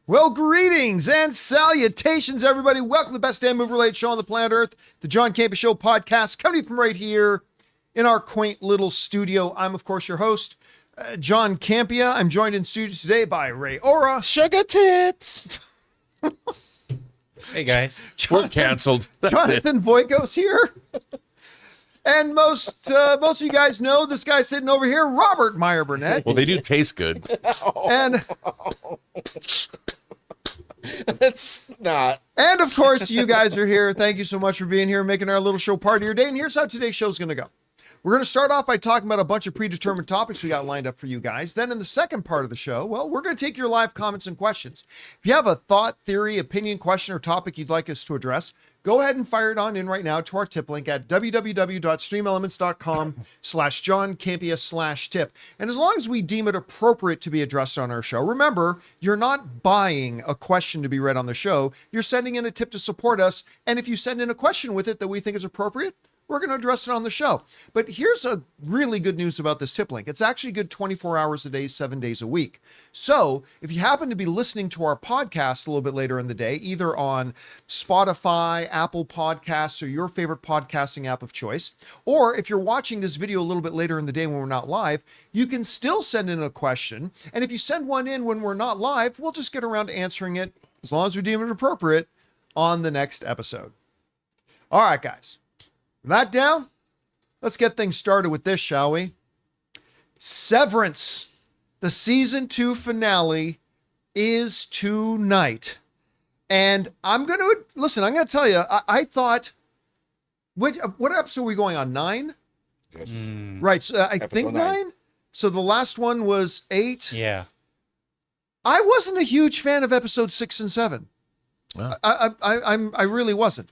Well, greetings and salutations, everybody. Welcome to the best damn movie-related show on the planet Earth, the John Campea Show podcast, coming from right here in our quaint little studio. I'm, of course, your host, John Campea. I'm joined in studio today by Ray Ora. Sugar tits. Hey, guys. We're canceled. Jonathan Voigos here. And most of you guys know this guy sitting over here, Robert Meyer Burnett. Well, they do taste good. And It's not. And of course, you guys are here. Thank you so much for being here, making our little show part of your day. And here's how today's show is going to go. We're going to start off by talking about a bunch of predetermined topics we got lined up for you guys. Then in the second part of the show, well, we're going to take your live comments and questions. If you have a thought, theory, opinion, question, or topic you'd like us to address, go ahead and fire it on in right now to our tip link at www.streamelements.com/JohnCampea/tip. And as long as we deem it appropriate to be addressed on our show, remember, you're not buying a question to be read on the show. You're sending in a tip to support us. And if you send in a question with it that we think is appropriate, we're going to address it on the show. But here's a really good news about this tip link. It's actually good 24 hours a day, 7 days a week. So if you happen to be listening to our podcast a little bit later in the day, either on Spotify, Apple Podcasts, or your favorite podcasting app of choice, or if you're watching this video a little bit later in the day when we're not live, you can still send in a question. And if you send one in when we're not live, we'll just get around to answering it, as long as we deem it appropriate, on the next episode. All right, guys. That down, let's get things started with this, shall we? Severance, the season 2 finale, is tonight. And I'm going to tell you, I thought, what episode are we going on? 9? Yes. Right. So I Episode think 9. So the last one was 8. Yeah. I wasn't a huge fan of episode 6 and 7. Oh. I really wasn't.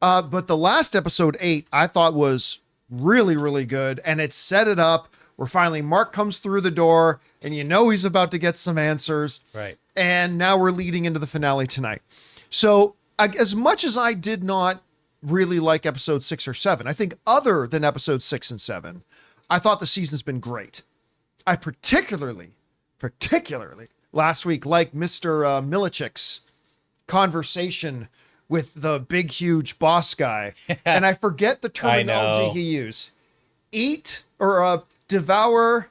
But the last episode 8, I thought was really, really good. And it set it up where finally Mark comes through the door and you know he's about to get some answers. Right. And now we're leading into the finale tonight. So as much as I did not really like episode 6 or 7, I think other than episode 6 and 7, I thought the season's been great. I particularly last week liked Mr. Milichik's conversation with the big, huge boss guy. And I forget the terminology he used. Eat or devour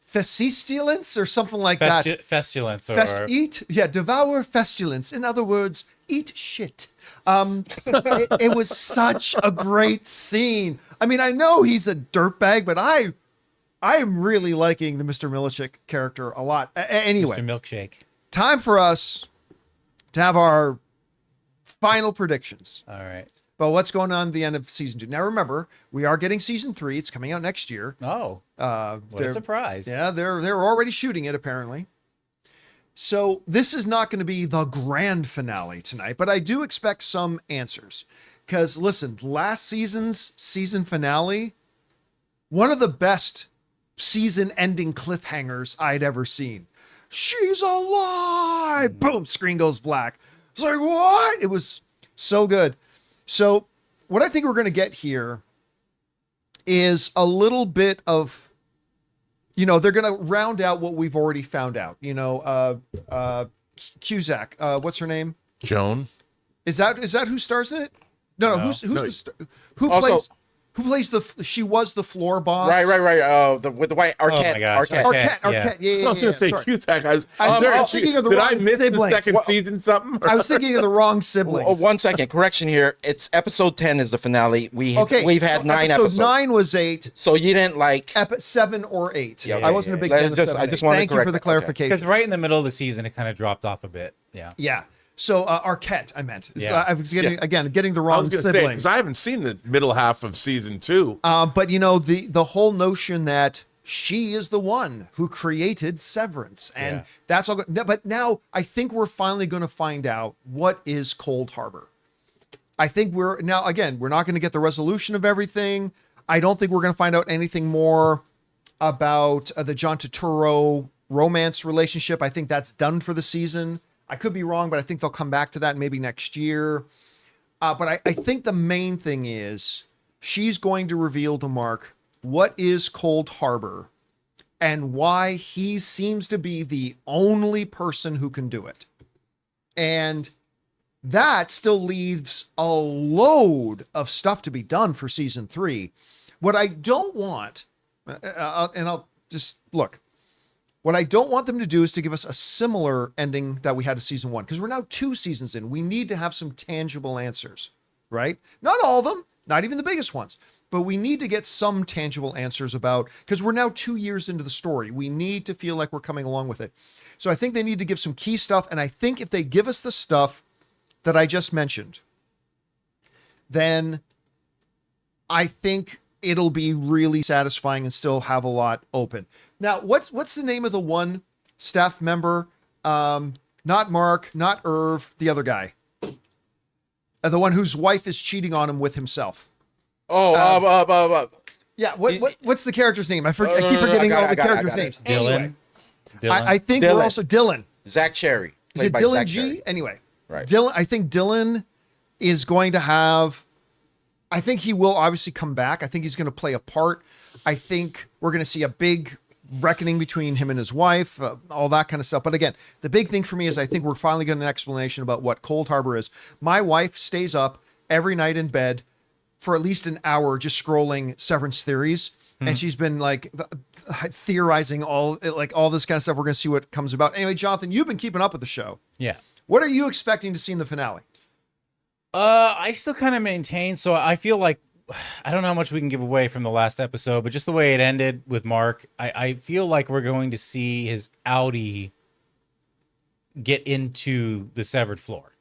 festilence or something like that. Festulence or... Eat, yeah, devour festulence. In other words, eat shit. It was such a great scene. I mean, I know he's a dirtbag, but I am really liking the Mr. Milichik character a lot. Anyway. Mr. Milkshake. Time for us to have our final predictions. All right. But what's going on at the end of season 2? Now, remember, we are getting season 3. It's coming out next year. Oh, what a surprise. Yeah, they're already shooting it, apparently. So this is not going to be the grand finale tonight, but I do expect some answers. Because, listen, last season's season finale, one of the best season-ending cliffhangers I'd ever seen. She's alive! Boom, screen goes black. It's like, what? It was so good. So what I think we're going to get here is a little bit of, they're going to round out what we've already found out. Cusack, what's her name? Joan. Is that who stars in it? No. Who plays she was the floor boss? Right. With the white Arquette. Oh my gosh. Arquette. Yeah. I was going to say Cusack. I was thinking of the did wrong I miss siblings. the second season something? I was thinking of the wrong siblings. 1 second. Correction here. It's episode 10 is the finale. We've had 9 episodes. Episode 9 was 8. So you didn't like... 7 or 8. Yeah, I wasn't a big fan of 7. I just wanted Thank to you correct for the that. clarification. Okay. Because right in the middle of the season, it kind of dropped off a bit. Yeah. Yeah. So Arquette, I meant. Yeah. I was getting the I wrong was going to say, siblings. because I haven't seen the middle half of season 2. But the whole notion that she is the one who created Severance, and that's all. But now I think we're finally going to find out what is Cold Harbor. I think we're not going to get the resolution of everything. I don't think we're going to find out anything more about the John Turturro romance relationship. I think that's done for the season. I could be wrong, but I think they'll come back to that maybe next year. But I think the main thing is she's going to reveal to Mark what is Cold Harbor and why he seems to be the only person who can do it. And that still leaves a load of stuff to be done for season 3. What I don't want, and I'll just look, what I don't want them to do is to give us a similar ending that we had to season 1, because we're now 2 seasons in. We need to have some tangible answers, right? Not all of them, not even the biggest ones, but we need to get some tangible answers about, because we're now 2 years into the story. We need to feel like we're coming along with it. So I think they need to give some key stuff. And I think if they give us the stuff that I just mentioned, then I think it'll be really satisfying and still have a lot open. Now, what's the name of the one staff member? Not Mark, not Irv, the other guy. The one whose wife is cheating on him with himself. Yeah, what's the character's name? I keep forgetting all the characters' names. Dylan. Anyway, Dylan. I think Dylan. we're also Dylan. Zach Cherry. Is it played by Dylan Zach G? Cherry. Anyway, Right. Dylan. I think Dylan is going to have. I think he will obviously come back. I think he's going to play a part. I think we're going to see a big reckoning between him and his wife, all that kind of stuff. But again, the big thing for me is I think we're finally getting an explanation about what Cold Harbor is. My wife stays up every night in bed for at least an hour just scrolling Severance theories. And she's been like theorizing all this kind of stuff. We're going to see what comes about. Anyway, Jonathan, you've been keeping up with the show. Yeah. What are you expecting to see in the finale? I still kind of maintain. So I feel like, I don't know how much we can give away from the last episode, but just the way it ended with Mark, I feel like we're going to see his Audi get into the severed floor.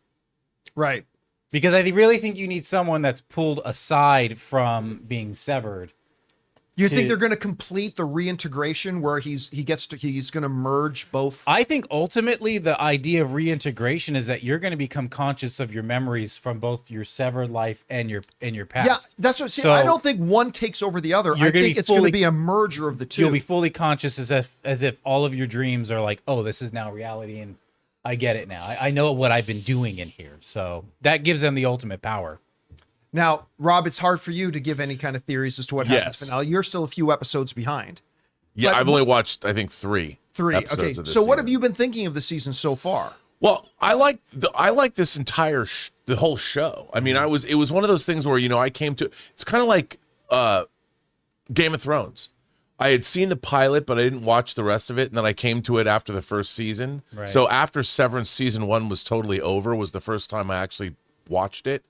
Right. Because I really think you need someone that's pulled aside from being severed. You think they're going to complete the reintegration where he's going to merge both? I think ultimately the idea of reintegration is that you're going to become conscious of your memories from both your severed life and your past. Yeah, that's what. See, So I don't think one takes over the other. I think it's going to be a merger of the two. You'll be fully conscious as if all of your dreams are like, oh, this is now reality, and I get it now. I know what I've been doing in here. So that gives them the ultimate power. Now, Rob, it's hard for you to give any kind of theories as to what happens. Yes. Now, you're still a few episodes behind. Yeah, But I've only watched, I think, three. Okay. Of this So what have season. you been thinking of the season so far? Well, I like this entire the whole show. I mean, it was one of those things where I came to. It's kind of like Game of Thrones. I had seen the pilot, but I didn't watch the rest of it, and then I came to it after the first season. Right. So after Severance season 1 was totally over, was the first time I actually watched it,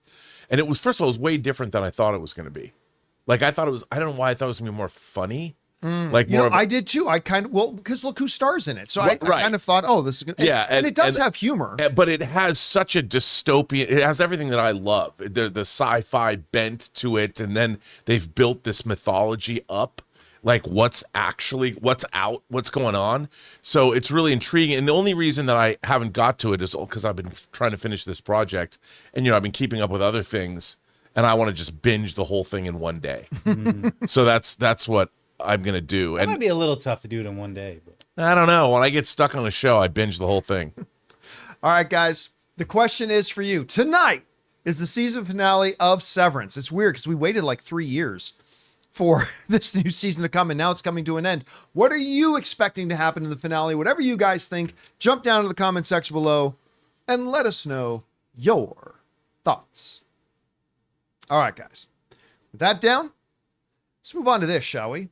and it was, first of all, it was way different than I thought it was going to be. Like I thought it was. I don't know why I thought it was going to be more funny. Like more. I did too. I kind of because look who stars in it. So I Right. kind of thought, oh, this is good. Yeah, and it does have humor. But it has such a dystopian. It has everything that I love. The sci-fi bent to it, and then they've built this mythology up, like what's going on. So it's really intriguing. And the only reason that I haven't got to it is because I've been trying to finish this project, and I've been keeping up with other things, and I want to just binge the whole thing in one day. So that's what I'm gonna do. That And might be a little tough to do it in one day. But. I don't know. When I get stuck on a show, I binge the whole thing. All right, guys. The question is for you. Tonight is the season finale of Severance. It's weird because we waited like 3 years for this new season to come, and now it's coming to an end. What are you expecting to happen in the finale? Whatever you guys think, jump down to the comment section below and let us know your thoughts. All right, guys. With that down, let's move on to this, shall we?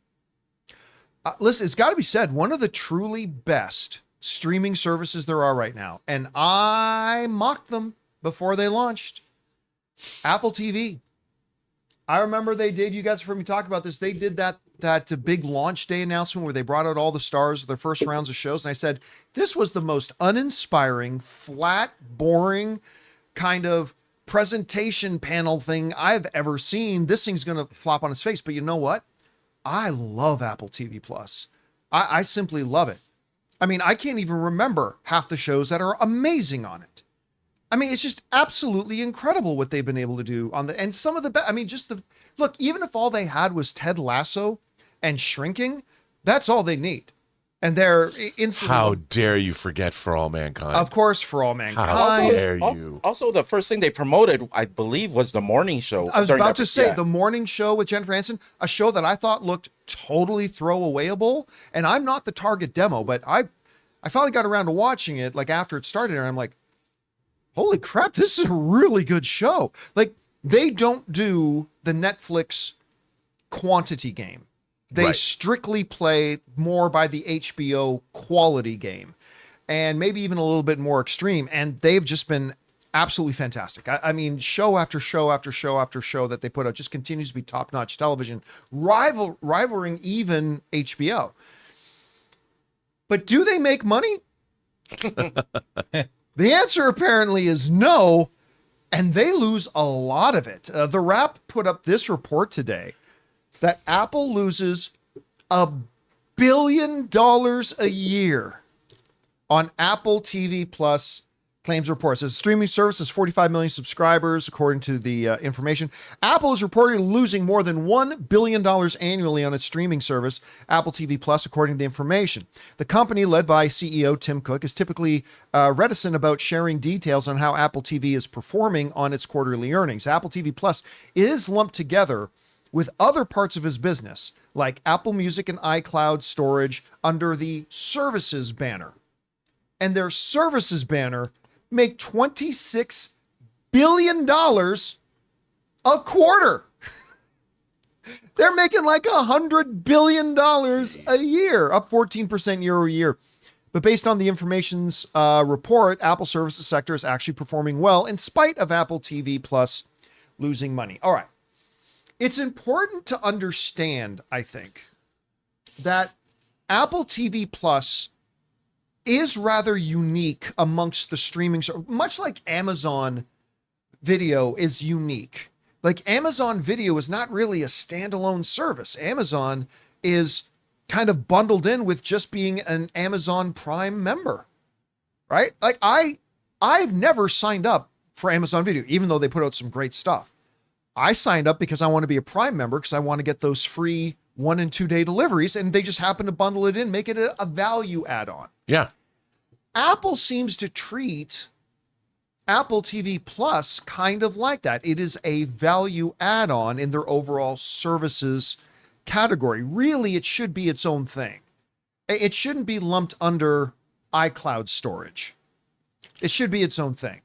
Listen, it's got to be said, one of the truly best streaming services there are right now, and I mocked them before they launched, Apple TV. I remember they did, you guys have heard me talk about this, they did that big launch day announcement where they brought out all the stars of their first rounds of shows, and I said, this was the most uninspiring, flat, boring kind of presentation panel thing I've ever seen. This thing's going to flop on its face, but you know what? I love Apple TV Plus. I simply love it. I mean, I can't even remember half the shows that are amazing on it. I mean, it's just absolutely incredible what they've been able to do on and some of the best. I mean, look, even if all they had was Ted Lasso and Shrinking, that's all they need. And they're instantly. How dare you forget For All Mankind? Of course, For All Mankind. How dare you? Also, the first thing they promoted, I believe, was the morning show. I was about to say yeah. the morning show with Jennifer Aniston, a show that I thought looked totally throwawayable. And I'm not the target demo, but I finally got around to watching it like after it started, and I'm like, holy crap, this is a really good show. Like, they don't do the Netflix quantity game. They Right. strictly play more by the HBO quality game, and maybe even a little bit more extreme. And they've just been absolutely fantastic. I mean, show after show after show after show that they put out just continues to be top-notch television, rivaling even HBO. But do they make money? The answer apparently is no, and they lose a lot of it. The Wrap put up this report today that Apple loses $1 billion a year on Apple TV Plus claims reports. As a streaming service has 45 million subscribers, according to the information. Apple is reportedly losing more than $1 billion annually on its streaming service, Apple TV Plus, according to the information. The company, led by CEO Tim Cook, is typically reticent about sharing details on how Apple TV is performing on its quarterly earnings. Apple TV Plus is lumped together with other parts of his business, like Apple Music and iCloud storage, under the services banner. And their services banner make $26 billion a quarter. They're making like $100 billion a year, up 14% year over year. But based on the information's report, Apple services sector is actually performing well in spite of Apple TV Plus losing money. All right. It's important to understand, I think, that Apple TV Plus is rather unique amongst the streaming, much like Amazon Video is unique. Like, Amazon Video is not really a standalone service. Amazon is kind of bundled in with just being an Amazon Prime member, right? Like, I've never signed up for Amazon Video, even though they put out some great stuff. I signed up because I want to be a Prime member because I want to get those free 1 and 2 day deliveries, and they just happen to bundle it in, make it a value add-on. Yeah. Apple seems to treat Apple TV Plus kind of like that. It is a value add-on in their overall services category. Really, it should be its own thing. It shouldn't be lumped under iCloud storage. It should be its own thing.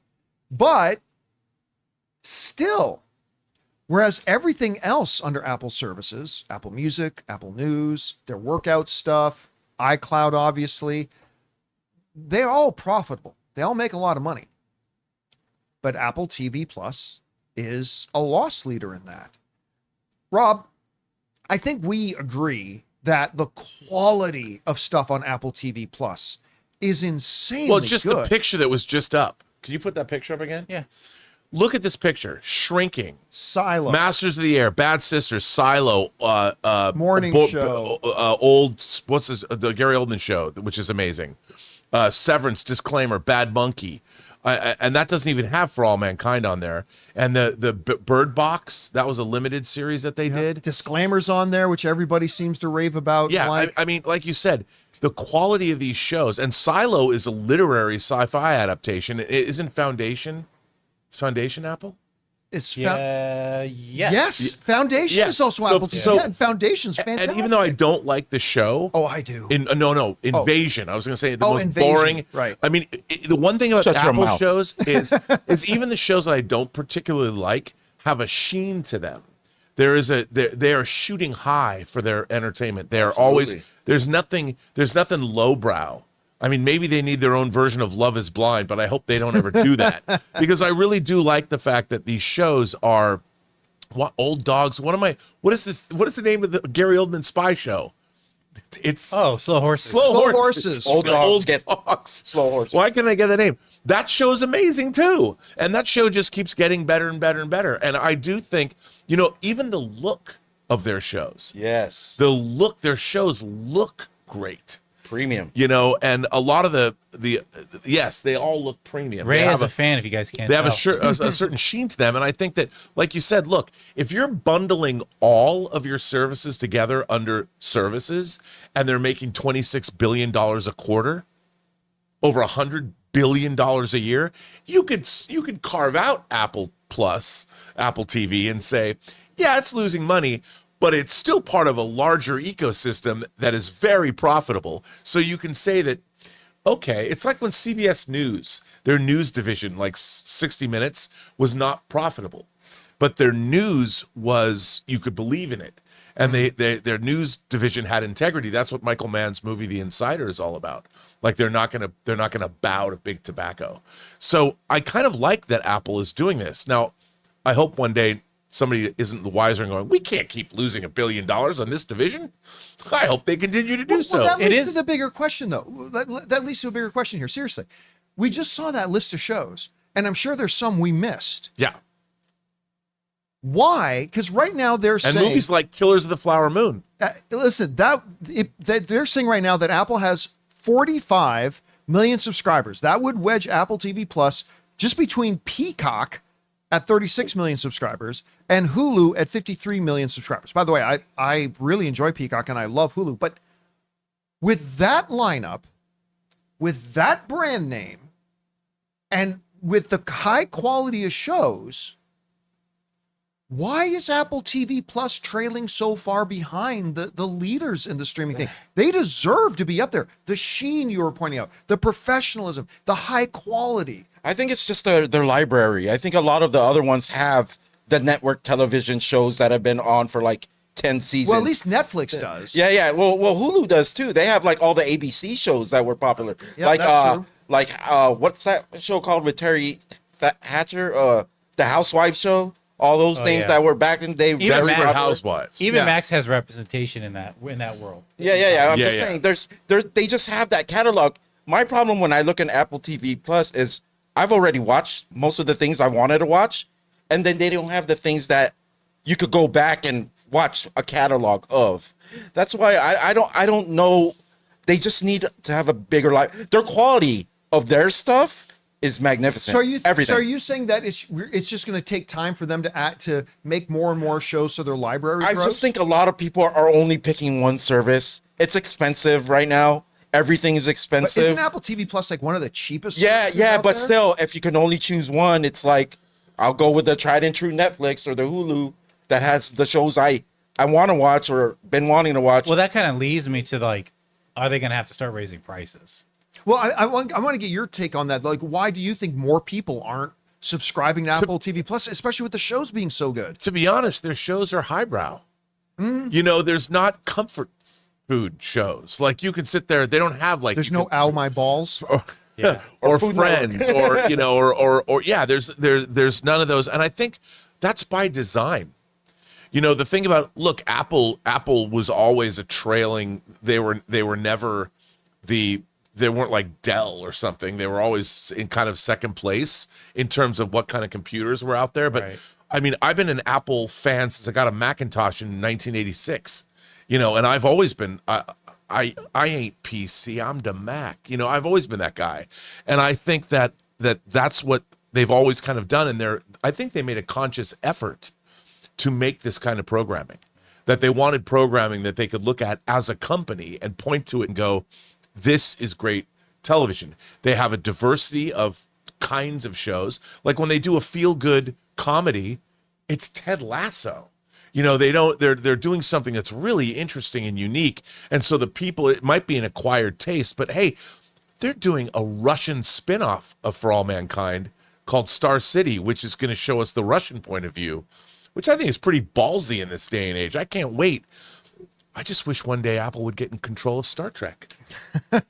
But still, whereas everything else under Apple services, Apple Music, Apple News, their workout stuff, iCloud, obviously, they're all profitable. They all make a lot of money. But Apple TV Plus is a loss leader in that. Rob, I think we agree that the quality of stuff on Apple TV Plus is insanely Well, just good. the picture that was just up. Can you put that picture up again? Yeah. Look at this picture. Shrinking. Silo. Masters of the Air, Bad Sisters, Silo, Morning Show. What's this? The Gary Oldman Show, which is amazing. Severance, Disclaimer, Bad Monkey. And that doesn't even have For All Mankind on there. And the Bird Box, that was a limited series that they did. Disclaimers on there, which everybody seems to rave about. Yeah, like. I mean, like you said, the quality of these shows, and Silo is a literary sci-fi adaptation. It isn't Foundation. Is Foundation Apple? It's Yes. Foundation Yeah. is also So- Apple TV. so- Yeah, and Foundation's fantastic. And even though I don't like the show, Oh, I do. Invasion. I was going to say the most Invasion, boring. right. I mean, the one thing about Shut your Apple mouth. shows is even the shows that I don't particularly like have a sheen to them. They are shooting high for their entertainment. They are always there's nothing lowbrow. I mean, maybe they need their own version of Love is Blind, but I hope they don't ever do that because I really do like the fact that these shows are old dogs. What is the name of the Gary Oldman spy show? It's Slow Horses. Slow Horses. Old dogs get dogs. Slow Horses. Why can't I get the name? That show's amazing too. And that show just keeps getting better and better and better. And I do think, even the look of their shows. Yes. Their shows look great. Premium. And a lot of yes, they all look premium. Ray They is have a fan, if you guys can't They have tell. a certain sheen to them. And I think that, like you said, look, if you're bundling all of your services together under services and they're making $26 billion a quarter, over $100 billion a year, you could carve out Apple Plus, Apple TV and say, yeah, it's losing money, but it's still part of a larger ecosystem that is very profitable. So you can say that okay. It's like when CBS News, their news division, like 60 Minutes, was not profitable, but their news was, you could believe in it. And their news division had integrity. That's what Michael Mann's movie The Insider is all about. Like they're not gonna bow to big tobacco. So I kind of like that Apple is doing this. Now, I hope one day somebody isn't the wiser and going, we can't keep losing $1 billion on this division. I hope they continue to do so. Well, that leads to the bigger question, though. That leads to a bigger question here. Seriously, we just saw that list of shows, and I'm sure there's some we missed. Yeah. Why? Because right now they're saying, and movies like Killers of the Flower Moon. Listen, that they're saying right now that Apple has 45 million subscribers. That would wedge Apple TV Plus just between Peacock at 36 million subscribers and Hulu at 53 million subscribers. By the way, I really enjoy Peacock and I love Hulu, but with that lineup, with that brand name, and with the high quality of shows, why is Apple TV Plus trailing so far behind the leaders in the streaming thing? They deserve to be up there. The sheen you were pointing out, the professionalism, the high quality. I think it's just their library. I think a lot of the other ones have the network television shows that have been on for like 10 seasons. Well, at least Netflix does. Yeah. Well, Hulu does too. They have like all the ABC shows that were popular. Yeah, that's true. What's that show called with Terry Hatcher? The Housewives show. All those things that were back in the day. Desperate Housewives. Even Max has representation in that world. Yeah. I'm just saying, they just have that catalog. My problem when I look at Apple TV Plus is I've already watched most of the things I wanted to watch, and then they don't have the things that you could go back and watch a catalog of. That's why I don't know. They just need to have a bigger life. Their quality of their stuff is magnificent. So are you saying that it's just going to take time for them to make more and more shows so their library grows? I just think a lot of people are only picking one service. It's expensive right now. Everything is expensive. But isn't Apple TV Plus like one of the cheapest? Yeah, but there? still, if you can only choose one, it's like I'll go with the tried and true Netflix or the Hulu that has the shows I want to watch or been wanting to watch. Well, that kind of leads me to like, are they going to have to start raising prices? Well, I want to get your take on that. Like, why do you think more people aren't subscribing to Apple TV Plus, especially with the shows being so good? To be honest, their shows are highbrow. You know, there's not comfort food shows. Like you can sit there. They don't have like. There's no ow my balls. Or Friends, or you know, or yeah. There's none of those, and I think that's by design. You know, the thing about Apple was always a trailing. They were never they weren't like Dell or something. They were always in kind of second place in terms of what kind of computers were out there. But right. I mean, I've been an Apple fan since I got a Macintosh in 1986. You know, and I've always been I ain't PC, I'm the Mac. You know, I've always been that guy. And I think that's what they've always kind of done. And I think they made a conscious effort to make this kind of programming, that they wanted programming that they could look at as a company and point to it and go, this is great television. They have a diversity of kinds of shows. Like when they do a feel-good comedy, it's Ted Lasso. You know, they're doing something that's really interesting and unique. And so the people, it might be an acquired taste, but hey, they're doing a Russian spinoff of For All Mankind called Star City, which is going to show us the Russian point of view, which I think is pretty ballsy in this day and age. I can't wait. I just wish one day Apple would get in control of Star Trek.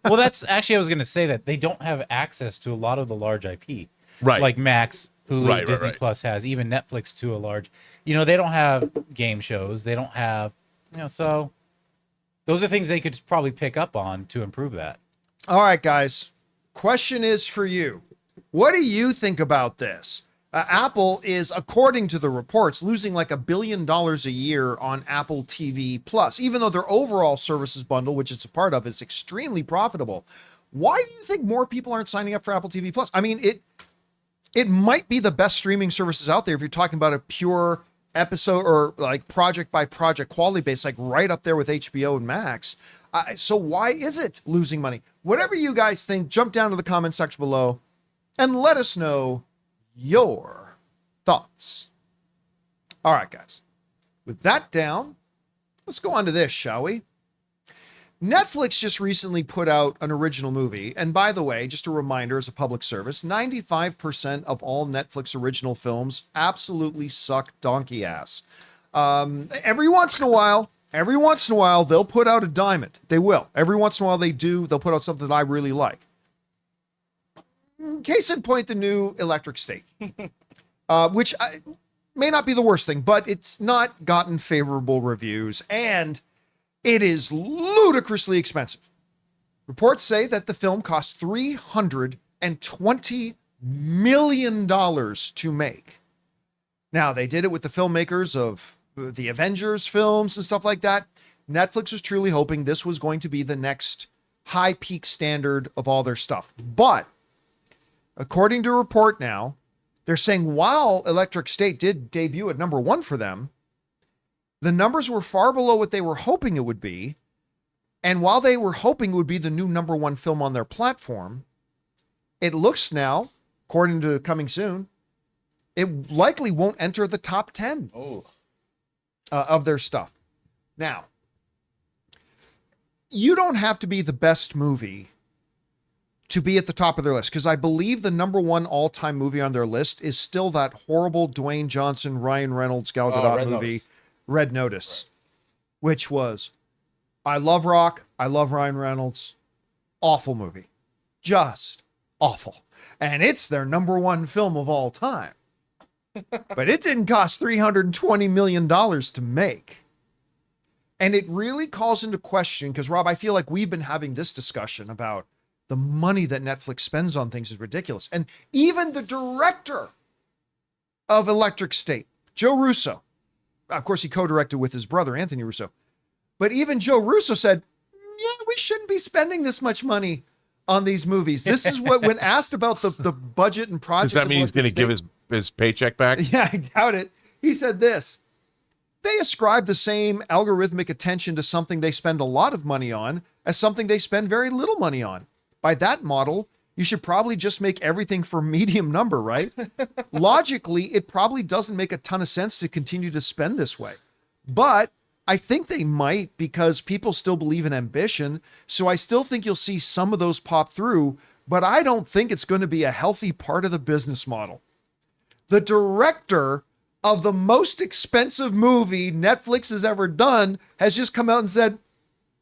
Well, that's actually, I was going to say that they don't have access to a lot of the large IP. Right. Like Max, Hulu, Disney right. Plus has, even Netflix to a large, you know, they don't have game shows. They don't have, you know, so those are things they could probably pick up on to improve that. All right, guys. Question is for you. What do you think about this? Apple is, according to the reports, losing like $1 billion a year on Apple TV Plus, even though their overall services bundle, which it's a part of, is extremely profitable. Why do you think more people aren't signing up for Apple TV Plus? I mean, it might be the best streaming services out there if you're talking about a pure episode or like project by project quality base, like right up there with HBO and Max. So why is it losing money? Whatever you guys think, jump down to the comment section below and let us know your thoughts. All right, guys. With that down, let's go on to this, shall we? Netflix just recently put out an original movie. And by the way, just a reminder as a public service, 95% of all Netflix original films absolutely suck donkey ass. Every once in a while, they'll put out a diamond. They will. Every once in a while they do. They'll put out something that I really like. Case in point, the new Electric State, which may not be the worst thing, but it's not gotten favorable reviews. And it is ludicrously expensive. Reports say that the film cost $320 million to make. Now, they did it with the filmmakers of the Avengers films and stuff like that. Netflix was truly hoping this was going to be the next high peak standard of all their stuff. But according to a report now, they're saying while Electric State did debut at number 1 for them, the numbers were far below what they were hoping it would be. And while they were hoping it would be the new number 1 film on their platform, it looks now, according to Coming Soon, it likely won't enter the top 10 of their stuff. Now, you don't have to be the best movie to be at the top of their list, because I believe the number 1 all-time movie on their list is still that horrible Dwayne Johnson, Ryan Reynolds, Gal Gadot movie, Red Notice, which was, I love Rock, I love Ryan Reynolds, awful movie, just awful. And it's their number 1 film of all time. But it didn't cost $320 million to make. And it really calls into question, because Rob, I feel like we've been having this discussion about the money that Netflix spends on things is ridiculous. And even the director of Electric State, Joe Russo, of course, he co-directed with his brother, Anthony Russo. But even Joe Russo said, yeah, we shouldn't be spending this much money on these movies. This is what, when asked about the budget and project. Does that mean he's going to give his paycheck back? Yeah, I doubt it. He said this: they ascribe the same algorithmic attention to something they spend a lot of money on as something they spend very little money on. By that model, you should probably just make everything for medium number, right? Logically, it probably doesn't make a ton of sense to continue to spend this way. But I think they might, because people still believe in ambition. So I still think you'll see some of those pop through, but I don't think it's going to be a healthy part of the business model. The director of the most expensive movie Netflix has ever done has just come out and said,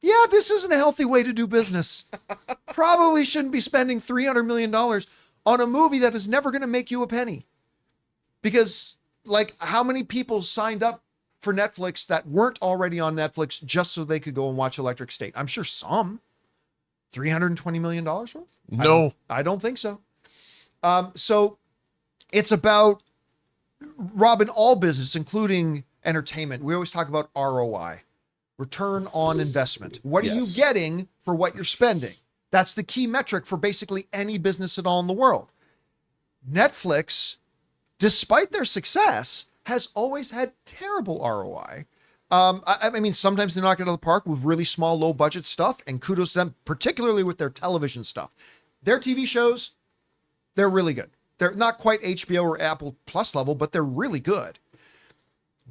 yeah, this isn't a healthy way to do business. Probably shouldn't be spending $300 million on a movie that is never going to make you a penny. Because, like, how many people signed up for Netflix that weren't already on Netflix just so they could go and watch Electric State? I'm sure some. $320 million worth? No. I don't think so. So it's about, Rob, in all business, including entertainment, we always talk about ROI. Return on investment. What are you getting for what you're spending? That's the key metric for basically any business at all in the world. Netflix, despite their success, has always had terrible ROI. I mean, sometimes they knock it out of the park with really small, low budget stuff, and kudos to them, particularly with their television stuff. Their TV shows, they're really good. They're not quite HBO or Apple Plus level, but they're really good.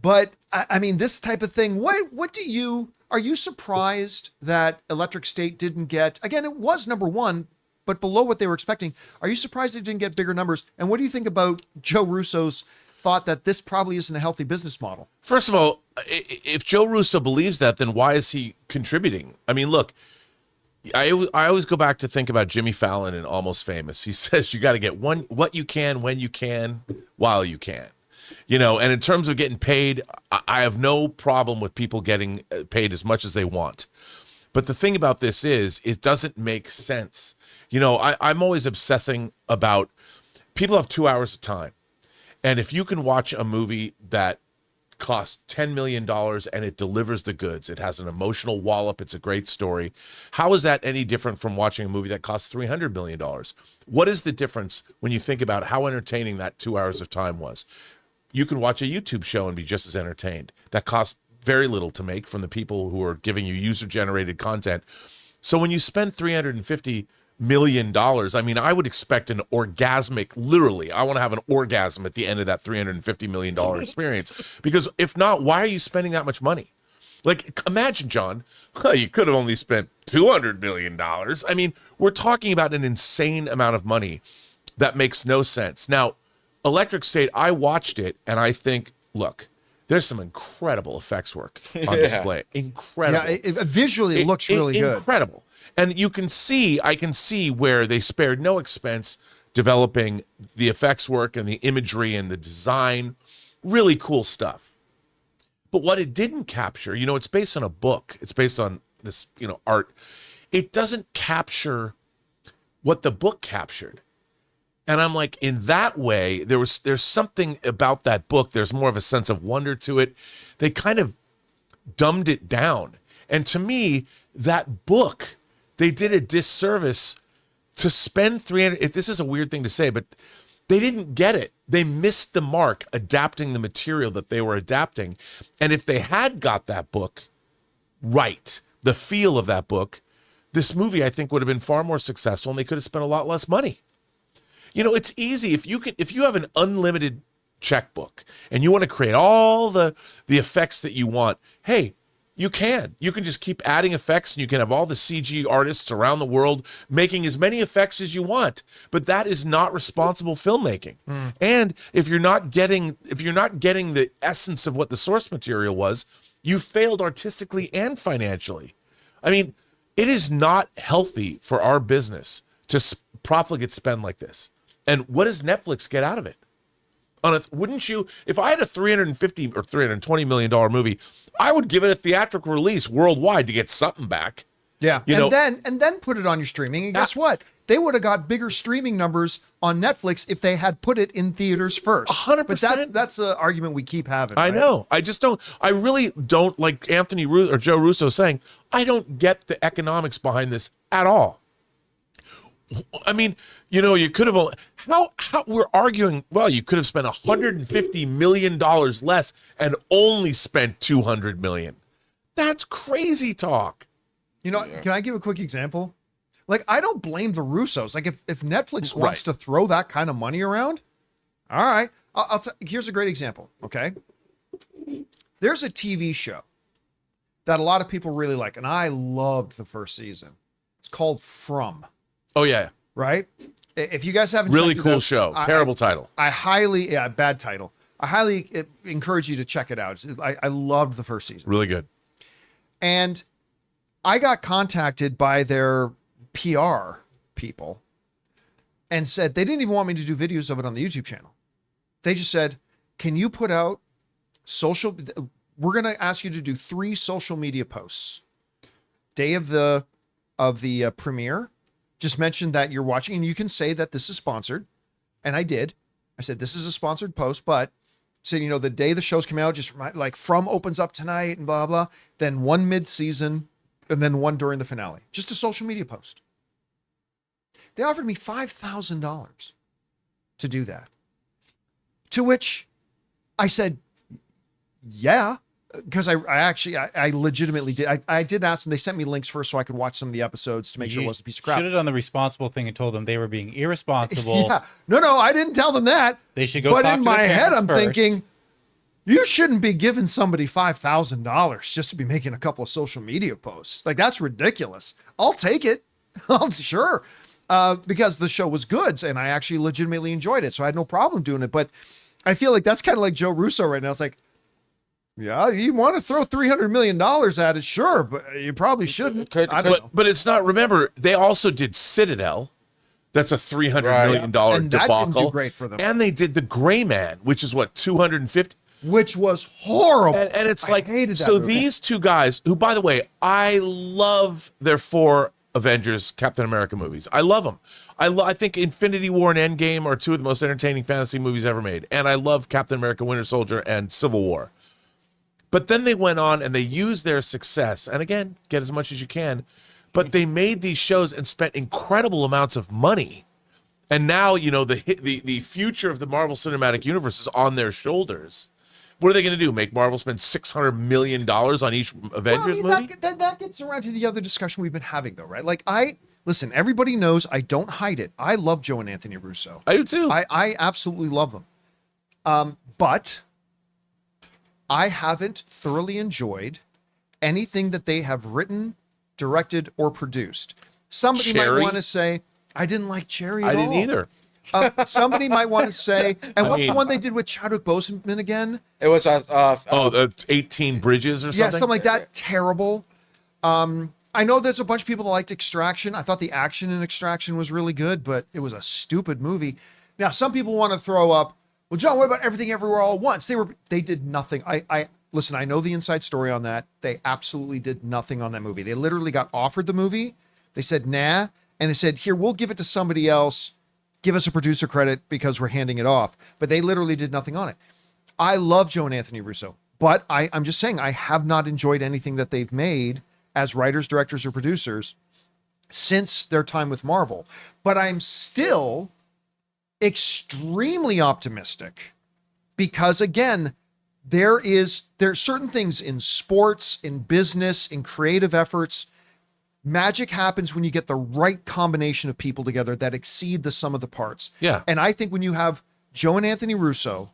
But I mean, this type of thing, are you surprised that Electric State didn't get, again, it was number 1, but below what they were expecting. Are you surprised it didn't get bigger numbers? And what do you think about Joe Russo's thought that this probably isn't a healthy business model? First of all, if Joe Russo believes that, then why is he contributing? I mean, look, I always go back to think about Jimmy Fallon in Almost Famous. He says you got to get what you can, when you can, while you can. You know, and in terms of getting paid, I have no problem with people getting paid as much as they want. But the thing about this is, it doesn't make sense. You know, I'm always obsessing about, people have 2 hours of time. And if you can watch a movie that costs $10 million and it delivers the goods, it has an emotional wallop, it's a great story, how is that any different from watching a movie that costs $300 million? What is the difference when you think about how entertaining that 2 hours of time was? You can watch a YouTube show and be just as entertained. That costs very little to make from the people who are giving you user-generated content. So when you spend $350 million, I mean, I would expect an orgasmic, literally, I want to have an orgasm at the end of that $350 million experience. Because if not, why are you spending that much money? Like, imagine, John, you could have only spent $200 million. I mean, we're talking about an insane amount of money that makes no sense. Now, Electric State, I watched it, and I think, look, there's some incredible effects work on display. Incredible. Yeah, visually it looks really good. Incredible. And I can see where they spared no expense developing the effects work and the imagery and the design. Really cool stuff. But what it didn't capture, it's based on a book. It's based on this, art. It doesn't capture what the book captured. And I'm like, in that way, there's something about that book. There's more of a sense of wonder to it. They kind of dumbed it down. And to me, that book, they did a disservice to spend 300. This is a weird thing to say, but they didn't get it. They missed the mark adapting the material that they were adapting. And if they had got that book right, the feel of that book, this movie, I think, would have been far more successful, and they could have spent a lot less money. It's easy if you have an unlimited checkbook and you want to create all the effects that you want. Hey, you can just keep adding effects, and you can have all the CG artists around the world making as many effects as you want. But that is not responsible filmmaking. And if you're not getting the essence of what the source material was, you failed artistically and financially. I mean, it is not healthy for our business to profligate spend like this. And what does Netflix get out of it? Wouldn't you, if I had a $350 or $320 million movie, I would give it a theatrical release worldwide to get something back. Yeah. And then put it on your streaming. And guess what? They would have got bigger streaming numbers on Netflix if they had put it in theaters first. 100%. But that's an argument we keep having. I right? know. I really don't, like Anthony or Joe Russo saying, I don't get the economics behind this at all. I mean, you could have, how we're arguing, well, you could have spent $150 million less and only spent $200 million. That's crazy talk. Can I give a quick example? Like, I don't blame the Russos. Like, if Netflix wants to throw that kind of money around, all right. Here's a great example, okay? There's a TV show that a lot of people really like, and I loved the first season. It's called From. Oh, yeah. Right? If you guys haven't really checked cool it out, show. Terrible title. I highly, bad title. I highly encourage you to check it out. I loved the first season. Really good. And I got contacted by their PR people and said they didn't even want me to do videos of it on the YouTube channel. They just said, can you put out we're going to ask you to do 3 social media posts. Day of the premiere. Just mention that you're watching, and you can say that this is sponsored. And I did. I said, this is a sponsored post, but said, the day the shows come out, just like From opens up tonight and blah, blah. Then one mid-season and then one during the finale. Just a social media post. They offered me $5,000 to do that. To which I said, yeah. Because I legitimately did. I did ask them. They sent me links first so I could watch some of the episodes to make sure it wasn't a piece of crap. Should have done the responsible thing and told them they were being irresponsible. Yeah. No, I didn't tell them that. They should go. But talk in to my the head, I'm parents first. thinking, you shouldn't be giving somebody $5,000 just to be making a couple of social media posts. Like, that's ridiculous. I'll take it. I'm sure. Because the show was good and I actually legitimately enjoyed it. So I had no problem doing it. But I feel like that's kind of like Joe Russo right now. It's like, yeah, you want to throw $300 million at it, sure, but you probably shouldn't. I don't know. But it's not. Remember, they also did Citadel. That's a $300 million and debacle. That didn't do great for them. And they did The Gray Man, which is what, 250, which was horrible. and it's I like, hated that so movie. these two guys, who, by the way, I love their 4 Avengers Captain America movies. I love them. I think Infinity War and Endgame are 2 of the most entertaining fantasy movies ever made. And I love Captain America Winter Soldier and Civil War. But then they went on and they used their success, and again, get as much as you can, but they made these shows and spent incredible amounts of money. And now, the future of the Marvel Cinematic Universe is on their shoulders. What are they going to do? Make Marvel spend $600 million on each Avengers movie? That gets around to the other discussion we've been having, though, right? Like, listen, everybody knows I don't hide it. I love Joe and Anthony Russo. I do too. I absolutely love them. But I haven't thoroughly enjoyed anything that they have written, directed, or produced. Somebody might Cherry? want to say, I didn't like Cherry at I all. didn't either. Somebody might want to say, and what's the mean- one they did with Chadwick Boseman again? It was 18 bridges or Yeah, something. something like that. Terrible. I know there's a bunch of people that liked Extraction. I thought the action in Extraction was really good, but it was a stupid movie. Now, some people want to throw up, well, John, what about Everything Everywhere All at Once? They did nothing. I listen, I know the inside story on that. They absolutely did nothing on that movie. They literally got offered the movie. They said, nah. And they said, here, we'll give it to somebody else. Give us a producer credit because we're handing it off. But they literally did nothing on it. I love Joe and Anthony Russo, but I'm just saying I have not enjoyed anything that they've made as writers, directors, or producers since their time with Marvel. But I'm still extremely optimistic because, again, there's certain things in sports, in business, in creative efforts. Magic happens when you get the right combination of people together that exceed the sum of the parts. Yeah. And I think when you have Joe and Anthony Russo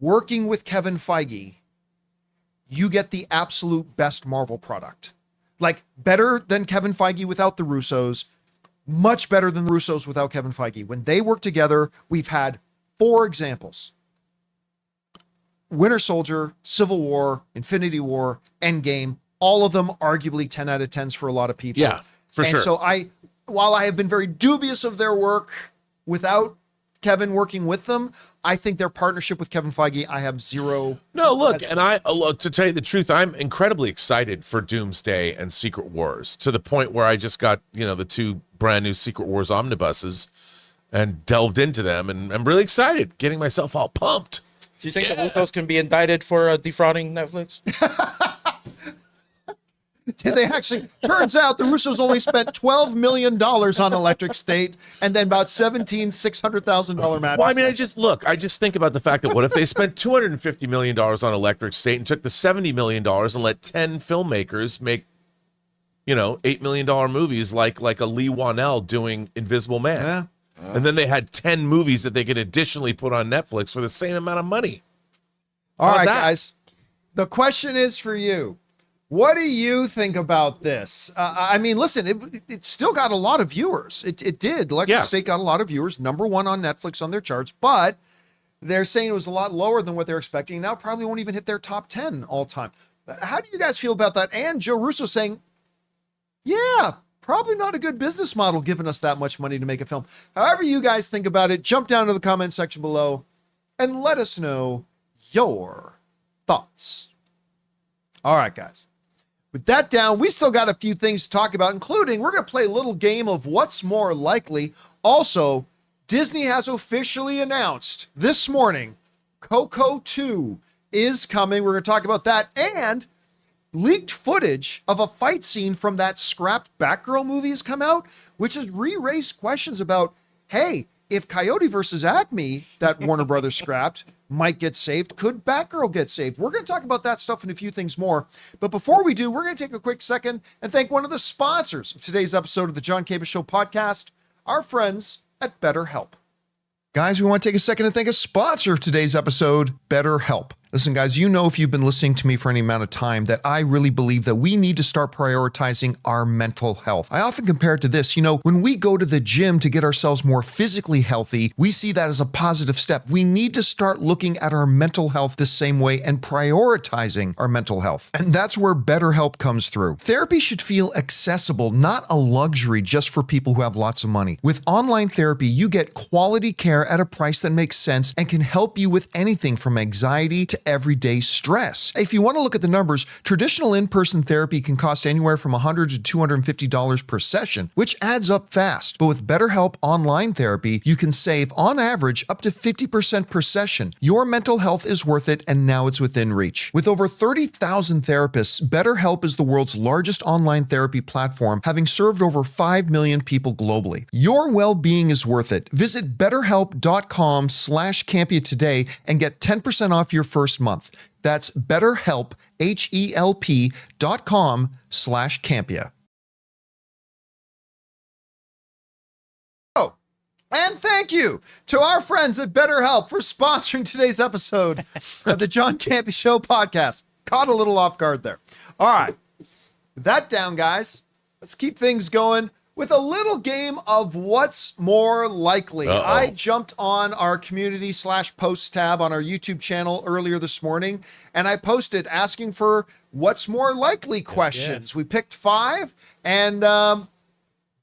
working with Kevin Feige, you get the absolute best Marvel product. Like, better than Kevin Feige without the Russos, much better than the Russos without Kevin Feige. When they work together, we've had 4 examples. Winter Soldier, Civil War, Infinity War, Endgame, all of them arguably 10 out of 10s for a lot of people. Yeah, for sure. And so while I have been very dubious of their work without Kevin working with them, I think their partnership with Kevin Feige, I have zero. No, look, and look, to tell you the truth, I'm incredibly excited for Doomsday and Secret Wars, to the point where I just got, the 2 brand new Secret Wars omnibuses and delved into them, and I'm really excited, getting myself all pumped. Do you think the Russos can be indicted for defrauding Netflix? Did they actually? Turns out the Russos only spent $12 million on Electric State and then about $600,000 mattresses. Well, I mean, I just think about the fact that what if they spent $250 million on Electric State and took the $70 million and let 10 filmmakers make, $8 million movies like a Lee Wanell doing Invisible Man. Yeah. And then they had 10 movies that they could additionally put on Netflix for the same amount of money. All How right, about that? guys. The question is for you. What do you think about this? I mean, listen, it still got a lot of viewers. It did. Electric State got a lot of viewers. #1 on Netflix on their charts, but they're saying it was a lot lower than what they're expecting. Now probably won't even hit their top 10 all time. How do you guys feel about that? And Joe Russo saying, yeah, probably not a good business model giving us that much money to make a film. However you guys think about it, jump down to the comment section below and let us know your thoughts. All right, guys. With that down, we still got a few things to talk about, including we're going to play a little game of what's more likely. Also, Disney has officially announced this morning, Coco 2 is coming. We're going to talk about that, and leaked footage of a fight scene from that scrapped Batgirl movie has come out, which has re-raised questions about, hey, if Coyote versus Acme, that Warner Brothers scrapped, might get saved, could Batgirl get saved? We're going to talk about that stuff and a few things more. But before we do, we're going to take a quick second and thank one of the sponsors of today's episode of the John Campea Show podcast, our friends at BetterHelp. Guys, we want to take a second to thank a sponsor of today's episode, BetterHelp. Listen, guys, if you've been listening to me for any amount of time that I really believe that we need to start prioritizing our mental health. I often compare it to this. When we go to the gym to get ourselves more physically healthy, we see that as a positive step. We need to start looking at our mental health the same way and prioritizing our mental health. And that's where BetterHelp comes through. Therapy should feel accessible, not a luxury just for people who have lots of money. With online therapy, you get quality care at a price that makes sense and can help you with anything from anxiety to everyday stress. If you want to look at the numbers, traditional in-person therapy can cost anywhere from $100 to $250 per session, which adds up fast. But with BetterHelp online therapy, you can save on average up to 50% per session. Your mental health is worth it, and now it's within reach. With over 30,000 therapists, BetterHelp is the world's largest online therapy platform, having served over 5 million people globally. Your well-being is worth it. Visit BetterHelp.com/Campea today and get 10% off your first month. That's BetterHelp, HELP.com/Campea. Oh, and thank you to our friends at BetterHelp for sponsoring today's episode of the John Campea Show podcast. Caught a little off guard there. All right. With that down, guys, let's keep things going with a little game of what's more likely. Uh-oh. I jumped on our community/posts tab on our YouTube channel earlier this morning, and I posted asking for what's more likely questions. yes. We picked 5, and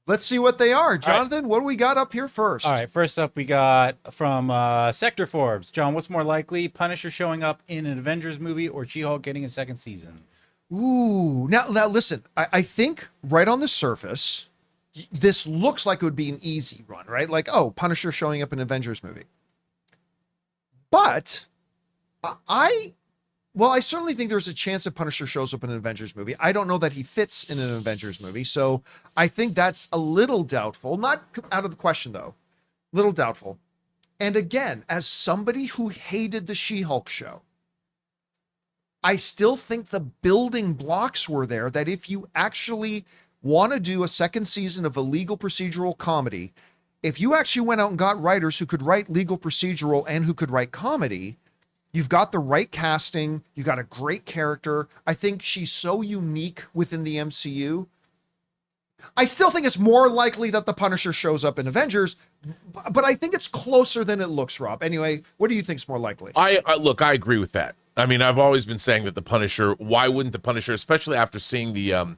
let's see what they are. Jonathan, what do we got up here first? All right, first up we got from Sector Forbes. John, what's more likely, Punisher showing up in an Avengers movie or She-Hulk getting a second season? Ooh, now listen, I think right on the surface, this looks like it would be an easy run, right? Like, oh, Punisher showing up in an Avengers movie. But I certainly think there's a chance that Punisher shows up in an Avengers movie. I don't know that he fits in an Avengers movie, so I think that's a little doubtful. Not out of the question, though. Little doubtful. And again, as somebody who hated the She-Hulk show, I still think the building blocks were there that if you actually want to do a second season of a legal procedural comedy, if you actually went out and got writers who could write legal procedural and who could write comedy, you've got the right casting, you've got a great character. I think she's so unique within the MCU. I still think it's more likely that the Punisher shows up in Avengers, but I think it's closer than it looks, Rob. Anyway, what do you think's more likely? I look, I agree with that. I mean, I've always been saying that the Punisher, why wouldn't the Punisher, especially after seeing the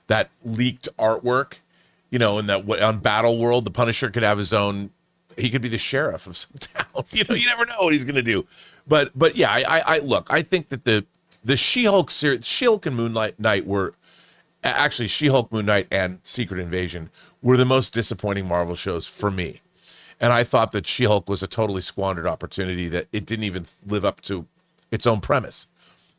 that leaked artwork, you know, in that on Battle World, the Punisher could have his own, he could be the sheriff of some town. You know, you never know what he's going to do. But yeah, I look, I think that the She-Hulk series, She-Hulk and Moon Knight were, actually She-Hulk, Moon Knight, and Secret Invasion were the most disappointing Marvel shows for me. And I thought that She-Hulk was a totally squandered opportunity, that it didn't even live up to its own premise,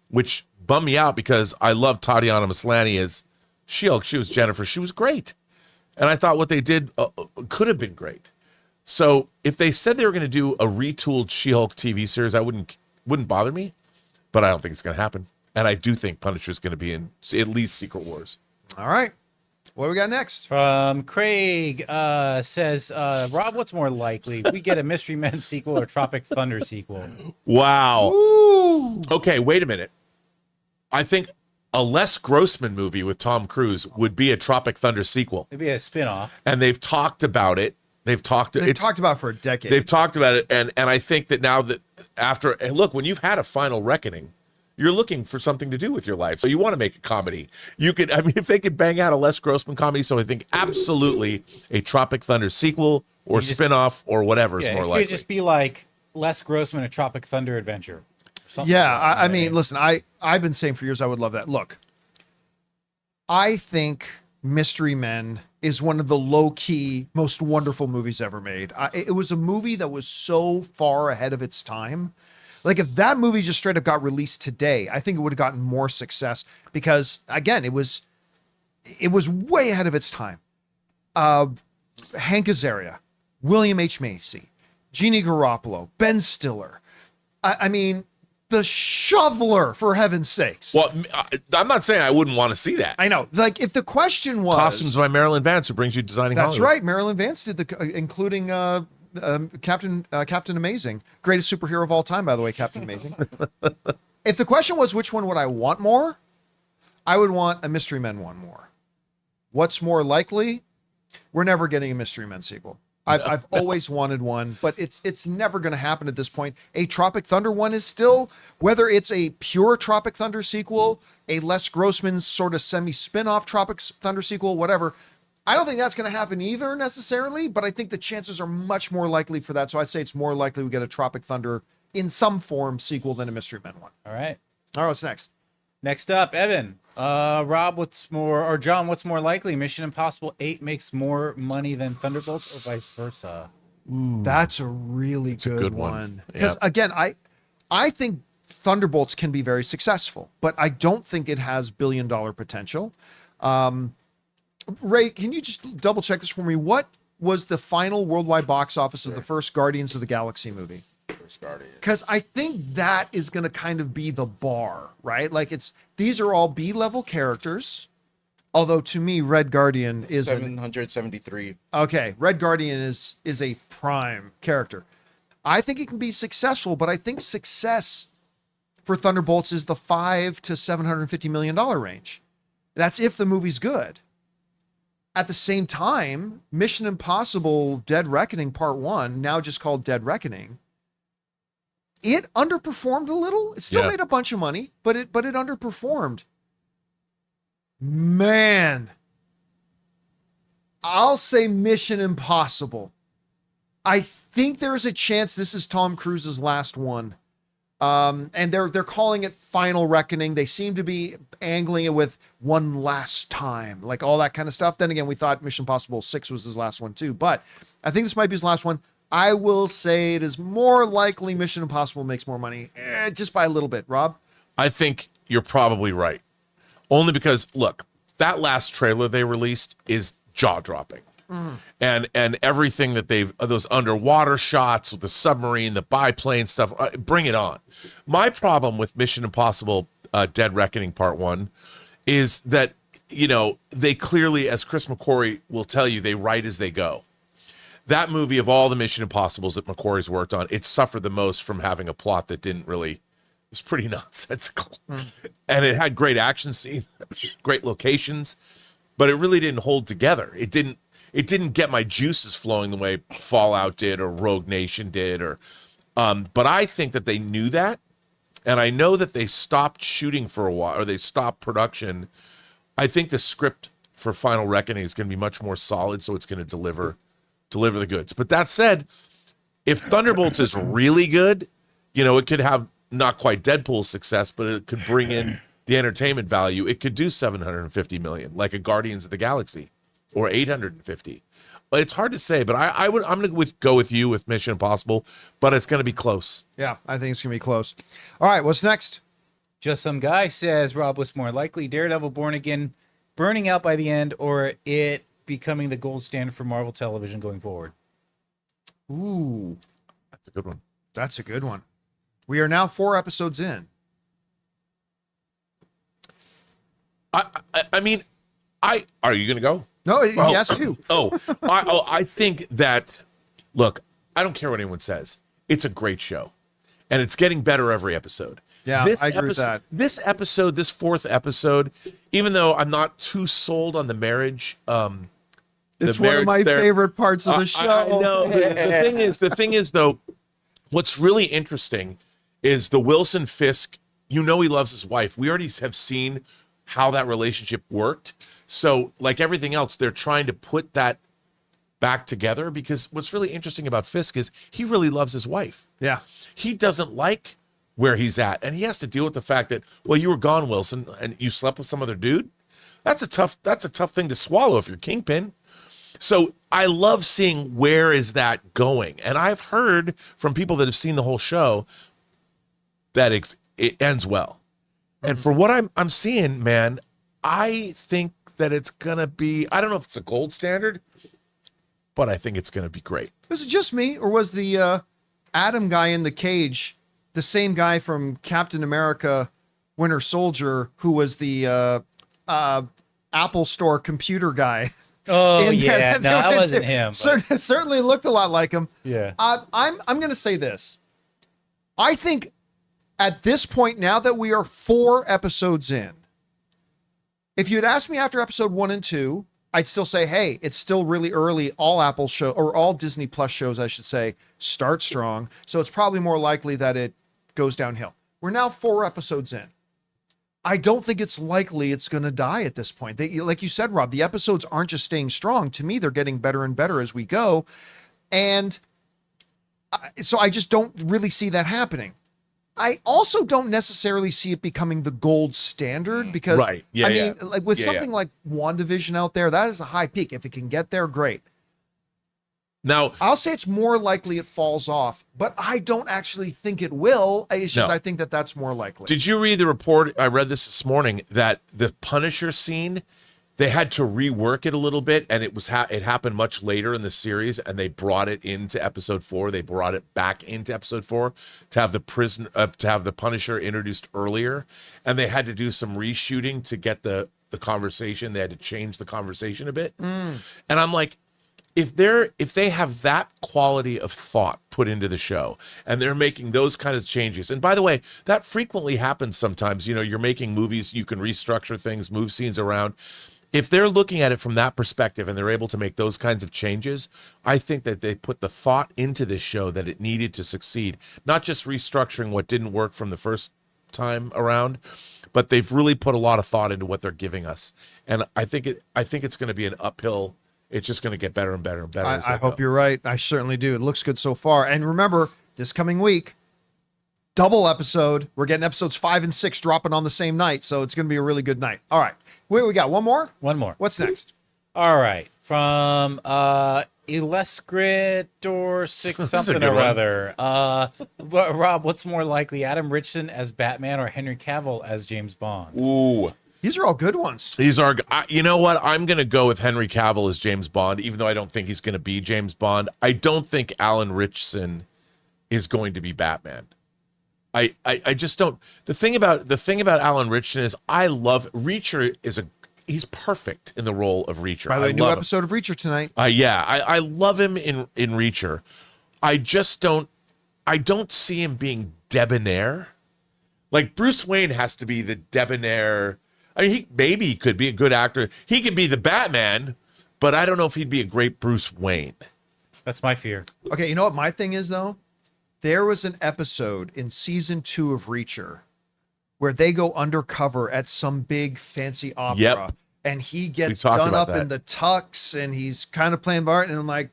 which bummed me out because I love Tatiana Maslany as She-Hulk. She was Jennifer. She was great. And I thought what they did could have been great. So if they said they were going to do a retooled She-Hulk TV series, I wouldn't bother me, but I don't think it's going to happen. And I do think Punisher's going to be in at least Secret Wars. All right. What do we got next? Craig says, Rob, what's more likely? We get a Mystery Men sequel or Tropic Thunder sequel? Wow. Ooh. Okay, wait a minute. I think a Les Grossman movie with Tom Cruise would be a Tropic Thunder sequel. It'd be a spin-off. And they've talked about it. They've talked about it for a decade. They've talked about it, and I think that now that after, and look, when you've had a final reckoning, you're looking for something to do with your life. So you want to make a comedy. You could, I mean, if they could bang out a Les Grossman comedy, so I think absolutely a Tropic Thunder sequel or spin-off or whatever is more likely. It could just be like Les Grossman, a Tropic Thunder adventure. Yeah, I mean, listen, I've been saying for years I would love that. Look, I think Mystery Men is one of the low-key, most wonderful movies ever made. It was a movie that was so far ahead of its time. Like, if that movie just straight up got released today, I think it would have gotten more success because, again, it was way ahead of its time. Hank Azaria, William H. Macy, Jeannie Garoppolo, Ben Stiller. I mean, the Shoveler, for heaven's sakes. Well, I'm not saying I wouldn't want to see that. I know. Like, if the question was... Costumes by Marilyn Vance, who brings you Designing That's Hollywood. right. Marilyn Vance did including Captain Amazing. Greatest superhero of all time, by the way, Captain Amazing. If the question was which one would I want more, I would want a Mystery Men one more. What's more likely? We're never getting a Mystery Men sequel. I've always wanted one, but it's never going to happen at this point. A Tropic Thunder one is still, whether it's a pure Tropic Thunder sequel, a Les Grossman sort of semi-spin-off Tropic Thunder sequel, whatever, I don't think that's going to happen either necessarily, but I think the chances are much more likely for that. So I'd say it's more likely we get a Tropic Thunder in some form sequel than a Mystery Men one. All right. All right, what's next? Next up, Evan. Rob, John, what's more likely? Mission Impossible 8 makes more money than Thunderbolts or vice versa? Ooh, that's a really good one. Because Yeah. again, I think Thunderbolts can be very successful, but I don't think it has billion-dollar potential. Ray, can you just double check this for me? What was the final worldwide box office of the first Guardians of the Galaxy movie? Because I think that is going to kind of be the bar, right? Like these are all B-level characters. Although to me, Red Guardian is 773. Okay, Red Guardian is a prime character. I think it can be successful, but I think success for Thunderbolts is the $500 to $750 million range. That's if the movie's good. At the same time, Mission Impossible Dead Reckoning Part 1, now just called Dead Reckoning, it underperformed a little. It still made a bunch of money, but it underperformed. Man, I'll say Mission Impossible. I think there's a chance this is Tom Cruise's last one. And they're calling it Final Reckoning. They seem to be angling it with one last time, like all that kind of stuff. Then again, we thought Mission Impossible 6 was his last one too, but I think this might be his last one. I will say it is more likely Mission Impossible makes more money, just by a little bit. Rob? I think you're probably right. Only because, look, that last trailer they released is jaw-dropping. And everything that those underwater shots with the submarine, the biplane stuff, bring it on. My problem with Mission Impossible Dead Reckoning Part 1 is that, they clearly, as Chris McQuarrie will tell you, they write as they go. That movie, of all the Mission Impossibles that McQuarrie's worked on, it suffered the most from having a plot that didn't really, it was pretty nonsensical. And it had great action scenes, great locations, but it really didn't hold together. It didn't get my juices flowing the way Fallout did or Rogue Nation did, but I think that they knew that, and I know that they stopped shooting for a while, or they stopped production. I think the script for Final Reckoning is going to be much more solid, so it's going to deliver the goods. But that said, if Thunderbolts is really good, it could have not quite Deadpool's success, but it could bring in the entertainment value. It could do $750 million, like a Guardians of the Galaxy. Or 850. But it's hard to say, but I'm going to go with you with Mission Impossible, but it's going to be close. Yeah, I think it's going to be close. All right, what's next? Just some guy says, Rob, what's more likely, Daredevil Born Again burning out by the end, or it becoming the gold standard for Marvel television going forward? Ooh, That's a good one. That's a good one. We are now 4 episodes in. I mean, are you going to go? No, he has to. I think that, look, I don't care what anyone says. It's a great show, and it's getting better every episode. Yeah, I agree with that. This 4th episode, even though I'm not too sold on the marriage, it's one of my favorite parts of the show. I know. The thing is, though, what's really interesting is the Wilson Fisk. He loves his wife. We already have seen how that relationship worked. So, like everything else, they're trying to put that back together, because what's really interesting about Fisk is he really loves his wife. Yeah. He doesn't like where he's at, and he has to deal with the fact that, well, you were gone, Wilson, and you slept with some other dude. That's a tough thing to swallow if you're Kingpin. So I love seeing where is that going. And I've heard from people that have seen the whole show that it ends well. And for what I'm seeing, man, I think that it's gonna be, I don't know if it's a gold standard, but I think it's gonna be great. Was it just me, or was the Adam guy in the cage the same guy from Captain America Winter Soldier, who was the Apple Store computer guy? Oh yeah, no, that wasn't him. Certainly looked a lot like him. Yeah. I'm gonna say this. I think at this point, now that we are 4 episodes in, if you had asked me after episode 1 and 2, I'd still say, hey, it's still really early. All Apple show, or all Disney Plus shows, I should say, start strong. So it's probably more likely that it goes downhill. We're now 4 episodes in. I don't think it's likely it's going to die at this point. Like you said, Rob, the episodes aren't just staying strong. To me, they're getting better and better as we go. And so I just don't really see that happening. I also don't necessarily see it becoming the gold standard, because right. Yeah, I mean, like with something like WandaVision out there, that is a high peak. If it can get there, great. Now, I'll say it's more likely it falls off, but I don't actually think it will. It's just, I think that that's more likely. Did you read the report? I read this morning, that the Punisher scene, they had to rework it a little bit, and it happened much later in the series, and they brought it into episode 4. They brought it back into episode 4 to have the Punisher introduced earlier, and they had to do some reshooting to get the conversation. They had to change the conversation a bit, and I'm like, if they have that quality of thought put into the show and they're making those kind of changes, and by the way, that frequently happens sometimes. You're making movies, you can restructure things, move scenes around. If they're looking at it from that perspective and they're able to make those kinds of changes, I think that they put the thought into this show that it needed to succeed, not just restructuring what didn't work from the first time around, but they've really put a lot of thought into what they're giving us. And I think it's going to be an uphill. It's just going to get better and better and better. I hope you're right. I certainly do. It looks good so far. And remember, this coming week, double episode. We're getting episodes 5 and 6 dropping on the same night, so it's going to be a really good night. All right. Wait, we got one more? One more. What's next? All right. From Elescrit or six This is a something good or one. other. Rob, what's more likely, Adam Richardson as Batman or Henry Cavill as James Bond? Ooh. These are all good ones. These are, you know what? I'm going to go with Henry Cavill as James Bond, even though I don't think he's going to be James Bond. I don't think Alan Ritchson is going to be Batman. I just don't. The thing about Alan Ritchson is I love Reacher he's perfect in the role of Reacher. By the way, I new love him. episode of Reacher tonight. I love him in Reacher. I don't see him being debonair. Like Bruce Wayne has to be the debonair. I mean, he could be a good actor. He could be the Batman, but I don't know if he'd be a great Bruce Wayne. That's my fear. Okay, you know what my thing is, though? There was an episode in season 2 of Reacher where they go undercover at some big fancy opera. Yep. And he gets talked done about up that. in the tux and he's kind of playing Bart. And I'm like,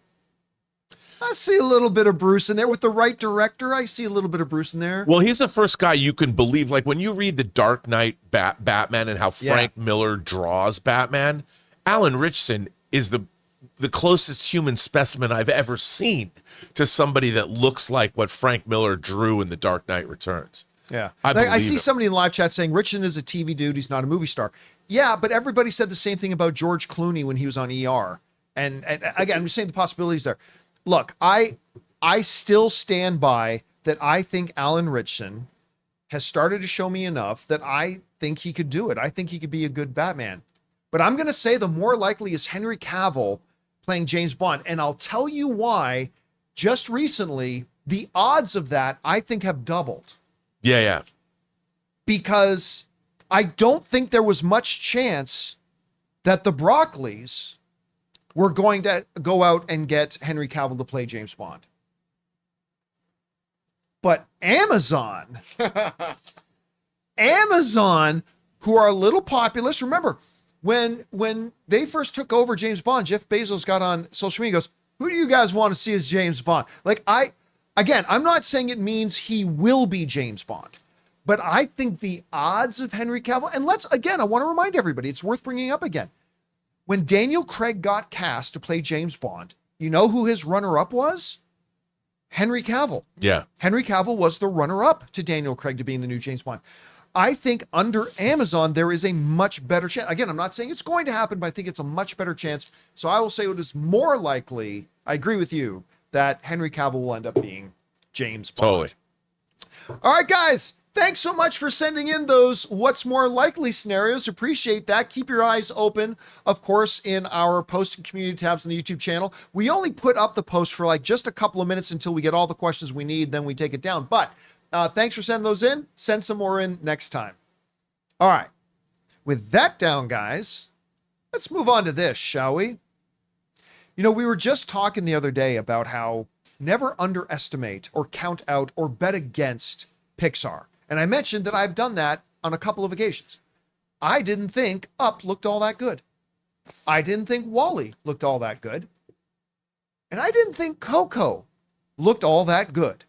I see a little bit of Bruce in there. With the right director, I see a little bit of Bruce in there. Well, he's the first guy you can believe. Like when you read the Dark Knight Batman and how Frank Miller draws Batman, Alan Ritchson is the closest human specimen I've ever seen to somebody that looks like what Frank Miller drew in The Dark Knight Returns. Yeah. I believe see him. somebody in live chat saying Richardson is a TV dude. He's not a movie star. Yeah, but everybody said the same thing about George Clooney when he was on ER. And again, I'm just saying the possibilities there. Look, I still stand by that. I think Alan Ritchson has started to show me enough that I think he could do it. I think he could be a good Batman. But I'm going to say the more likely is Henry Cavill playing James Bond. And I'll tell you why. Just recently, the odds of that, I think, have doubled. Yeah. Because I don't think there was much chance that the Broccoli's were going to go out and get Henry Cavill to play James Bond. But Amazon, who are a little populist, remember, when they first took over James Bond, Jeff Bezos got on social media and goes, who do you guys want to see as James Bond? Like, I'm not saying it means he will be James Bond, but I think the odds of Henry Cavill, and I want to remind everybody, it's worth bringing up again. When Daniel Craig got cast to play James Bond, you know who his runner-up was? Henry Cavill. Yeah. Henry Cavill was the runner-up to Daniel Craig to being the new James Bond. I think under Amazon, there is a much better chance. Again, I'm not saying it's going to happen, but I think it's a much better chance. So I will say it is more likely, I agree with you, that Henry Cavill will end up being James Bond. Totally. All right, guys. Thanks so much for sending in those what's more likely scenarios. Appreciate that. Keep your eyes open, of course, in our post and community tabs on the YouTube channel. We only put up the post for like just a couple of minutes until we get all the questions we need, then we take it down. But thanks for sending those in. Send some more in next time. All right. With that down, guys, let's move on to this, shall we? You know, we were just talking the other day about how never underestimate or count out or bet against Pixar. And I mentioned that I've done that on a couple of occasions. I didn't think Up looked all that good. I didn't think Wall-E looked all that good. And I didn't think Coco looked all that good.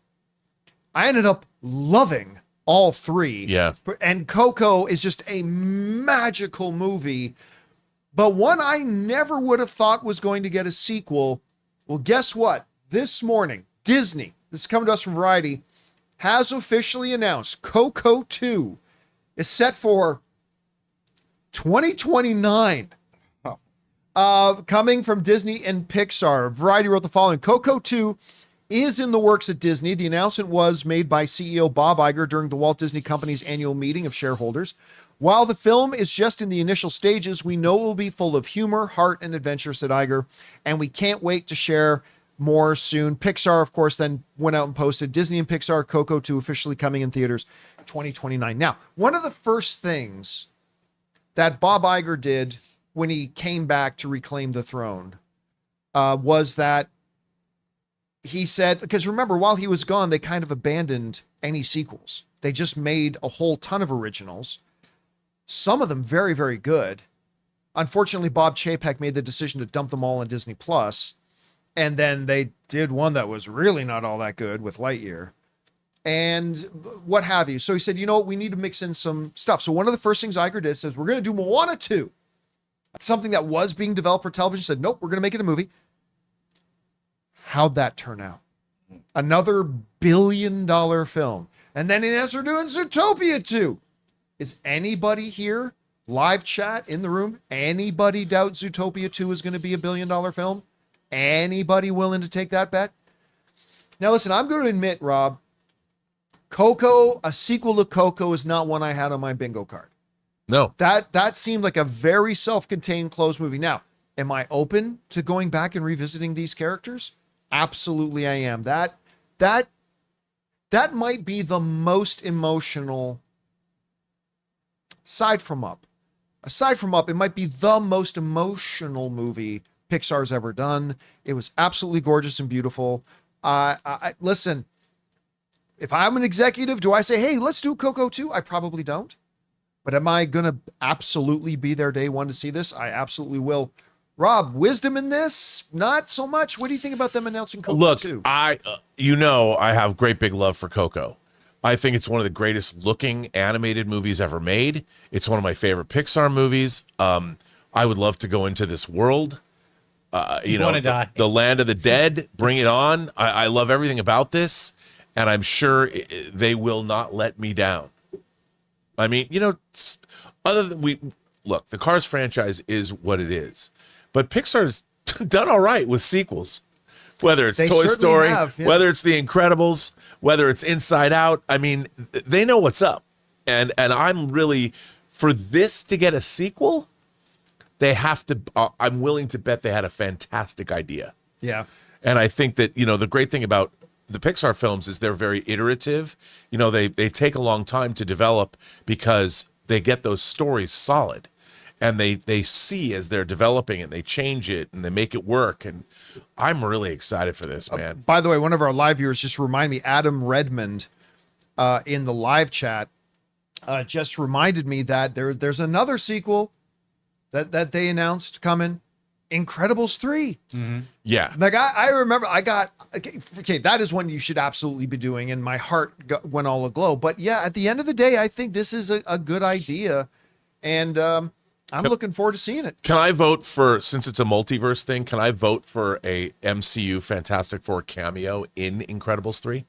I ended up loving all three. Yeah. And Coco is just a magical movie, but one I never would have thought was going to get a sequel. Well, guess what? This morning, Disney, this is coming to us from Variety, has officially announced Coco 2 is set for 2029. Coming from Disney and Pixar. Variety wrote the following: Coco 2 is in the works at Disney. The announcement was made by CEO Bob Iger during the Walt Disney Company's annual meeting of shareholders. While the film is just in the initial stages, we know it will be full of humor, heart, and adventure, said Iger, and we can't wait to share more soon. Pixar, of course, then went out and posted Disney and Pixar Coco 2 officially coming in theaters 2029. Now, one of the first things that Bob Iger did when he came back to reclaim the throne was that he said, because remember, while he was gone, they kind of abandoned any sequels. They just made a whole ton of originals, some of them very, very good. Unfortunately, Bob Chapek made the decision to dump them all on Disney Plus. And then they did one that was really not all that good with Lightyear and what have you. So he said, you know what, we need to mix in some stuff. So one of the first things Iger did says, we're going to do Moana 2. Something that was being developed for television, said, nope, we're going to make it a movie. How'd that turn out? Another $1 billion film. And then he announced we're doing Zootopia 2. Is anybody here, live chat in the room, anybody doubt Zootopia 2 is going to be a $1 billion film? Anybody willing to take that bet? Now, listen, I'm going to admit, Rob, Coco, a sequel to Coco is not one I had on my bingo card. No. That seemed like a very self-contained closed movie. Now, am I open to going back and revisiting these characters? Absolutely I am. That might be the most emotional, aside from Up, it might be the most emotional movie Pixar's ever done. It was absolutely gorgeous and beautiful. Listen, if I'm an executive, do I say, hey, let's do Coco 2? I probably don't. But am I going to absolutely be there day one to see this? I absolutely will. Rob, wisdom in this? Not so much. What do you think about them announcing Coco 2? Look, I have great big love for Coco. I think it's one of the greatest looking animated movies ever made. It's one of my favorite Pixar movies. I would love to go into this world. The land of the dead, bring it on. I love everything about this, and I'm sure they will not let me down. I mean, other than the Cars franchise is what it is, but Pixar's done all right with sequels, whether it's Toy Story, whether it's The Incredibles, whether it's Inside Out. I mean, they know what's up, and I'm really, for this to get a sequel, they have to, I'm willing to bet they had a fantastic idea. Yeah. And I think that, the great thing about the Pixar films is they're very iterative. They take a long time to develop because they get those stories solid. And they see as they're developing it, they change it and they make it work. And I'm really excited for this, man. By the way, one of our live viewers just reminded me, Adam Redmond in the live chat just reminded me that there's another sequel that they announced coming, Incredibles 3. Mm-hmm. Yeah. Like I remember okay, that is one you should absolutely be doing, and my heart went all aglow. But yeah, at the end of the day, I think this is a good idea, and I'm looking forward to seeing it. Can I vote for, since it's a multiverse thing, can I vote for a MCU Fantastic Four cameo in Incredibles 3?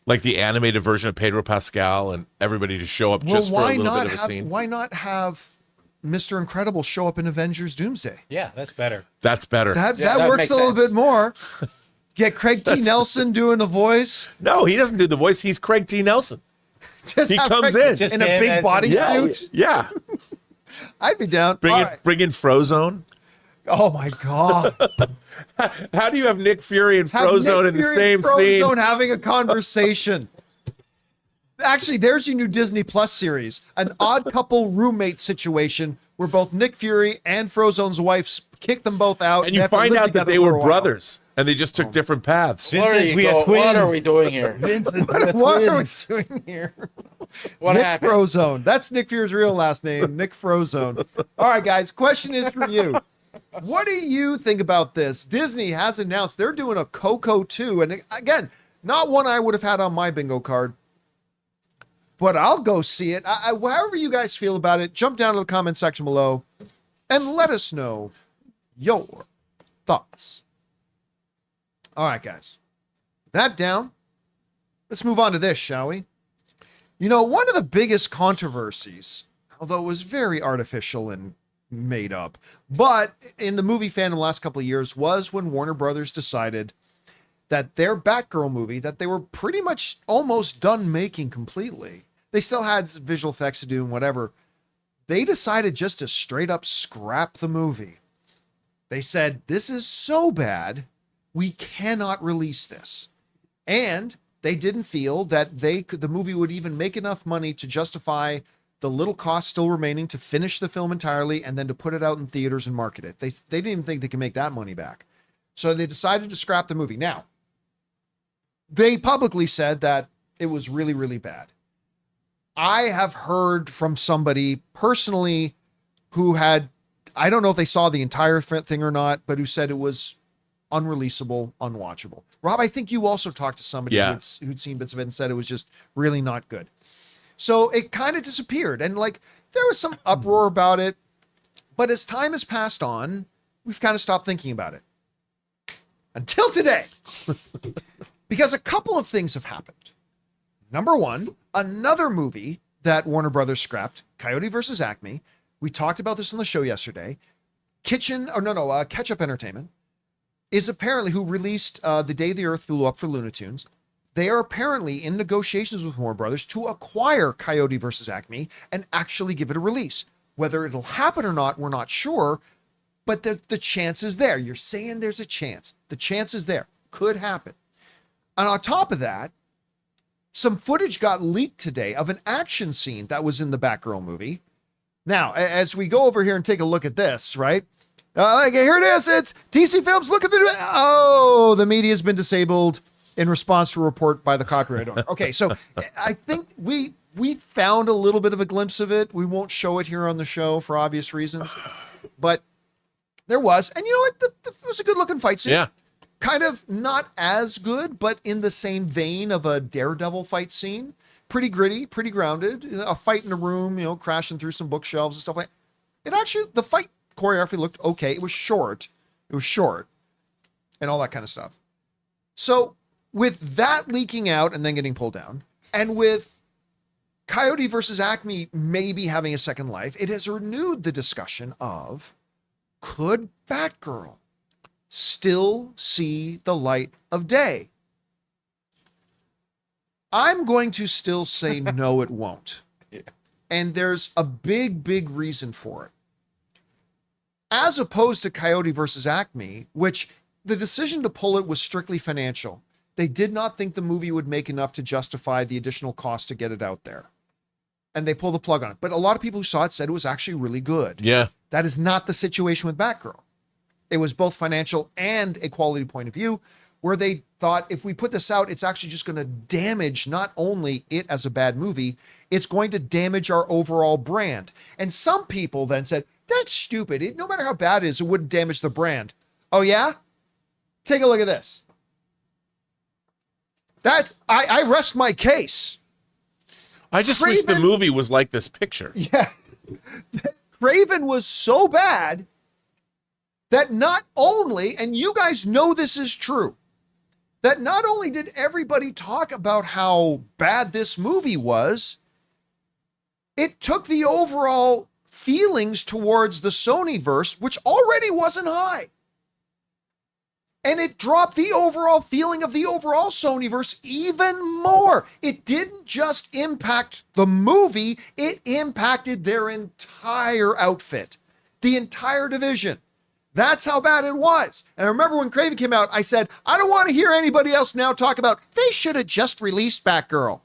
Like the animated version of Pedro Pascal and everybody to show up just for a little bit of a scene? Why not have Mr. Incredible show up in Avengers Doomsday? Yeah, that's better. That's better. That that works makes a little sense. bit more. Get Craig T. Nelson doing the voice. No, he doesn't do the voice. He's Craig T. Nelson. Just He have comes Craig in. Just in a him big as- bodysuit. Yeah. I'd be down. Bring All in right. Frozone. Oh my God. How do you have Nick Fury and Have Frozone Nick in the Fury same and Frozone scene? having a conversation. Actually, there's your new Disney Plus series, an odd couple roommate situation where both Nick Fury and Frozone's wife kick them both out. And you have to find live out that together they for were a while. brothers and they just took different paths. Since we are What are twins. we doing here? What are we doing here? What Nick happened? Frozone. That's Nick Fury's real last name, Nick Frozone. All right, guys, question is for you. What do you think about this? Disney has announced they're doing a Coco 2. And again, not one I would have had on my bingo card, but I'll go see it. However you guys feel about it, jump down to the comment section below and let us know your thoughts. All right, guys. That down. Let's move on to this, shall we? One of the biggest controversies, although it was very artificial and made up, but in the movie fandom the last couple of years, was when Warner Brothers decided that their Batgirl movie that they were pretty much almost done making completely. They still had visual effects to do and whatever, they decided just to straight up scrap the movie. They said, this is so bad, we cannot release this. And they didn't feel that the movie would even make enough money to justify the little cost still remaining to finish the film entirely and then to put it out in theaters and market it. They didn't even think they could make that money back. So they decided to scrap the movie. Now, they publicly said that it was really, really bad. I have heard from somebody personally who had, I don't know if they saw the entire thing or not, but who said it was unreleasable, unwatchable. Rob, I think you also talked to somebody who'd seen bits of it and said it was just really not good. So it kind of disappeared. And like, there was some uproar about it, but as time has passed on, we've kind of stopped thinking about it. Until today. Because a couple of things have happened. Number one, another movie that Warner Brothers scrapped, Coyote versus Acme. We talked about this on the show yesterday. Ketchup Entertainment is apparently, who released The Day the Earth Blew Up for Looney Tunes. They are apparently in negotiations with Warner Brothers to acquire Coyote versus Acme and actually give it a release. Whether it'll happen or not, we're not sure, but the chance is there. You're saying there's a chance. The chance is there. Could happen. And on top of that, some footage got leaked today of an action scene that was in the Batgirl movie. Now, as we go over here and take a look at this, right? Here it is. It's DC Films. Look at the media has been disabled in response to a report by the copyright owner. Okay, so I think we found a little bit of a glimpse of it. We won't show it here on the show for obvious reasons, but there was, and you know what? It was a good looking fight scene. Yeah. Kind of not as good, but in the same vein of a Daredevil fight scene. Pretty gritty, pretty grounded. A fight in a room, crashing through some bookshelves and stuff like that. It actually, the fight choreography looked okay. It was short. And all that kind of stuff. So with that leaking out and then getting pulled down, and with Coyote versus Acme maybe having a second life, it has renewed the discussion of, could Batgirl still see the light of day? I'm going to still say no, it won't. Yeah. And there's a big, big reason for it. As opposed to Coyote versus Acme, which the decision to pull it was strictly financial. They did not think the movie would make enough to justify the additional cost to get it out there. And they pulled the plug on it. But a lot of people who saw it said it was actually really good. Yeah. That is not the situation with Batgirl. It was both financial and a quality point of view, where they thought, if we put this out, it's actually just going to damage not only it as a bad movie, it's going to damage our overall brand. And some people then said, that's stupid. No matter how bad it is, it wouldn't damage the brand. Oh yeah? Take a look at this. I rest my case. I just wish the movie was like this picture. Yeah. Craven was so bad that not only, and you guys know this is true, that not only did everybody talk about how bad this movie was, it took the overall feelings towards the Sonyverse, which already wasn't high. And it dropped the overall feeling of the overall Sonyverse even more. It didn't just impact the movie, it impacted their entire outfit, the entire division. That's how bad it was. And I remember when Craven came out, I said, I don't want to hear anybody else now talk about, they should have just released Batgirl.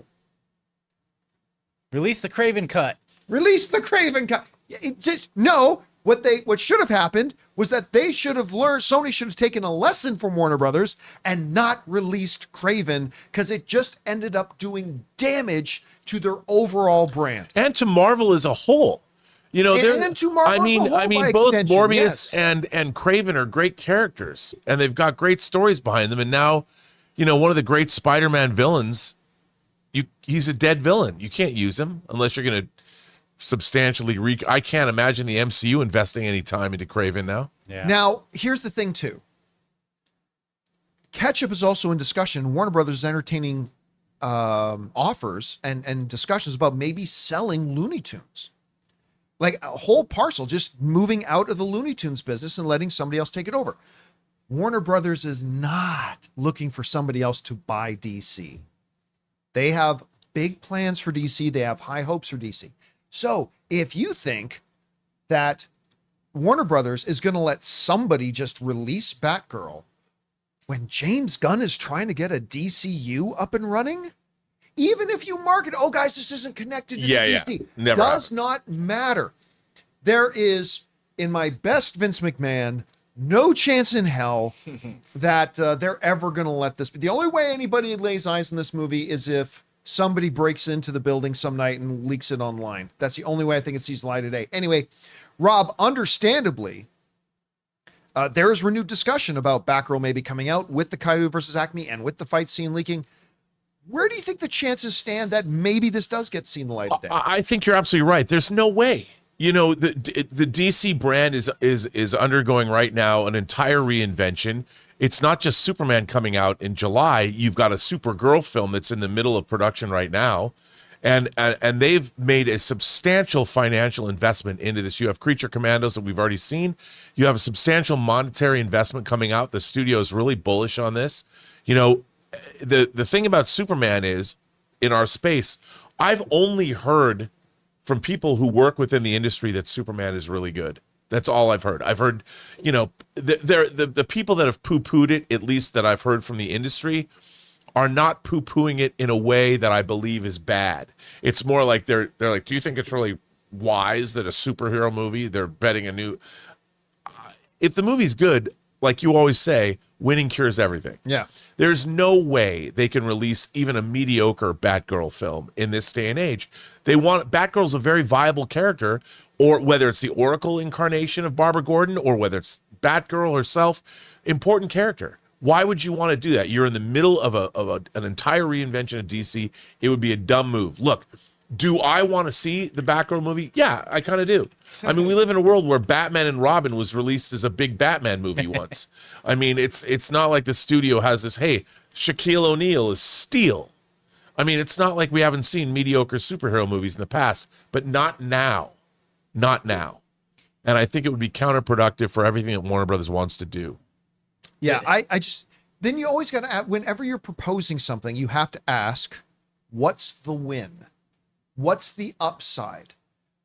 Release the Craven cut. Release the Craven cut. It just, no, what should have happened was that they should have learned, Sony should have taken a lesson from Warner Brothers and not released Craven, because it just ended up doing damage to their overall brand. And to Marvel as a whole. You know, and to Marvel I mean, both Morbius and Craven are great characters, and they've got great stories behind them. And now, one of the great Spider-Man villains, he's a dead villain. You can't use him unless you're going to substantially I can't imagine the MCU investing any time into Craven now. Yeah. Now, here's the thing too. Ketchup is also in discussion. Warner Brothers is entertaining offers and discussions about maybe selling Looney Tunes. Like a whole parcel, just moving out of the Looney Tunes business and letting somebody else take it over. Warner Brothers is not looking for somebody else to buy DC. They have big plans for DC. They have high hopes for DC. So if you think that Warner Brothers is going to let somebody just release Batgirl when James Gunn is trying to get a DCU up and running, even if you market, oh guys, this isn't connected to DC, Never does not matter. There is, in my best Vince McMahon, no chance in hell that they're ever going to let this be. The only way anybody lays eyes on this movie is if somebody breaks into the building some night and leaks it online. That's the only way I think it sees light of day. Anyway, Rob, understandably, there is renewed discussion about Batgirl maybe coming out with the Coyote versus Acme and with the fight scene leaking. Where do you think the chances stand that maybe this does get seen the light of day? I think you're absolutely right. There's no way. You know, the DC brand is undergoing right now an entire reinvention. It's not just Superman coming out in July. You've got a Supergirl film that's in the middle of production right now. And they've made a substantial financial investment into this. You have Creature Commandos that we've already seen. You have a substantial monetary investment coming out. The studio is really bullish on this. You know, the thing about Superman is, in our space, I've only heard from people who work within the industry that Superman is really good. That's all I've heard. I've heard, you know, the people that have poo-pooed it, at least that I've heard from the industry, are not poo-pooing it in a way that I believe is bad. It's more like they're like, do you think it's really wise that a superhero movie, they're betting a new... If the movie's good, like you always say, winning cures everything. Yeah. There's no way they can release even a mediocre Batgirl film in this day and age. Batgirl's a very viable character, or whether it's the Oracle incarnation of Barbara Gordon or whether it's Batgirl herself, important character. Why would you want to do that? You're in the middle of an entire reinvention of DC. It would be a dumb move. Look, do I want to see the Batgirl movie? Yeah, I kind of do. I mean, we live in a world where Batman and Robin was released as a big Batman movie once. I mean, it's not like the studio has this, hey, Shaquille O'Neal is Steel. I mean, it's not like we haven't seen mediocre superhero movies in the past, but not now. Not now. And I think it would be counterproductive for everything that Warner Brothers wants to do. Yeah, I just, then you always got to, whenever you're proposing something, you have to ask, what's the win? What's the upside?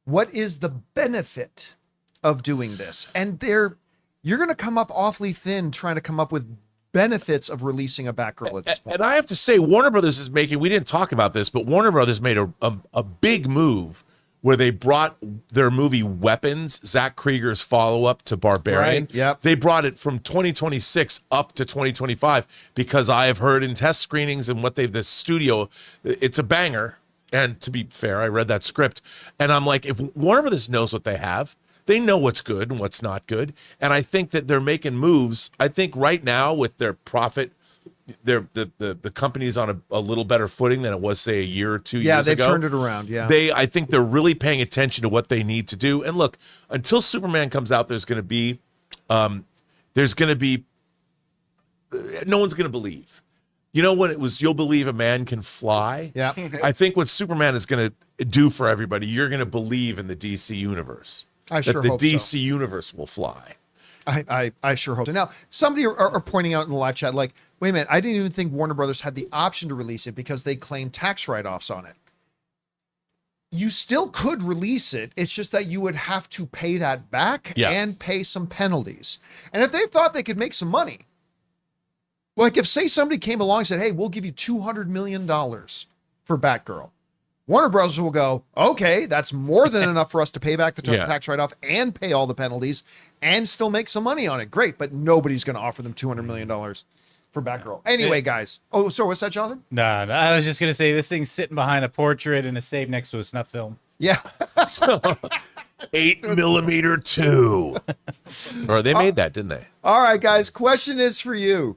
What is the benefit of doing this? And you're going to come up awfully thin trying to come up with benefits of releasing a Batgirl at this point. And I have to say, Warner Brothers is making, we didn't talk about this, but Warner Brothers made a big move where they brought their movie Weapons, Zach Krieger's follow-up to Barbarian. Right, yep. They brought it from 2026 up to 2025 because I have heard in test screenings and this studio, it's a banger. And to be fair, I read that script and I'm like, if Warner Brothers knows what they have, they know what's good and what's not good. And I think that they're making moves. I think right now with their profit, the company's on a little better footing than it was, say, a year or 2 years ago. Yeah, they've turned it around. Yeah. I think they're really paying attention to what they need to do. And look, until Superman comes out, there's going to be no one's going to believe. You know when it was, you'll believe a man can fly? Yeah. I think what Superman is going to do for everybody, you're going to believe in the DC universe. I sure that hope the so. DC universe will fly. I sure hope so. Now, somebody are pointing out in the live chat, like, wait a minute, I didn't even think Warner Brothers had the option to release it because they claim tax write-offs on it. You still could release it. It's just that you would have to pay that back and pay some penalties. And if they thought they could make some money, like if, say, somebody came along and said, hey, we'll give you $200 million for Batgirl, Warner Bros. Will go, okay, that's more than enough for us to pay back the tax write-off and pay all the penalties and still make some money on it. Great, but nobody's going to offer them $200 million for Batgirl. Anyway, guys. Oh, so what's that, Jonathan? No, I was just going to say this thing's sitting behind a portrait and a safe next to a snuff film. Yeah. 8mm 2. Or they made that, didn't they? All right, guys. Question is for you.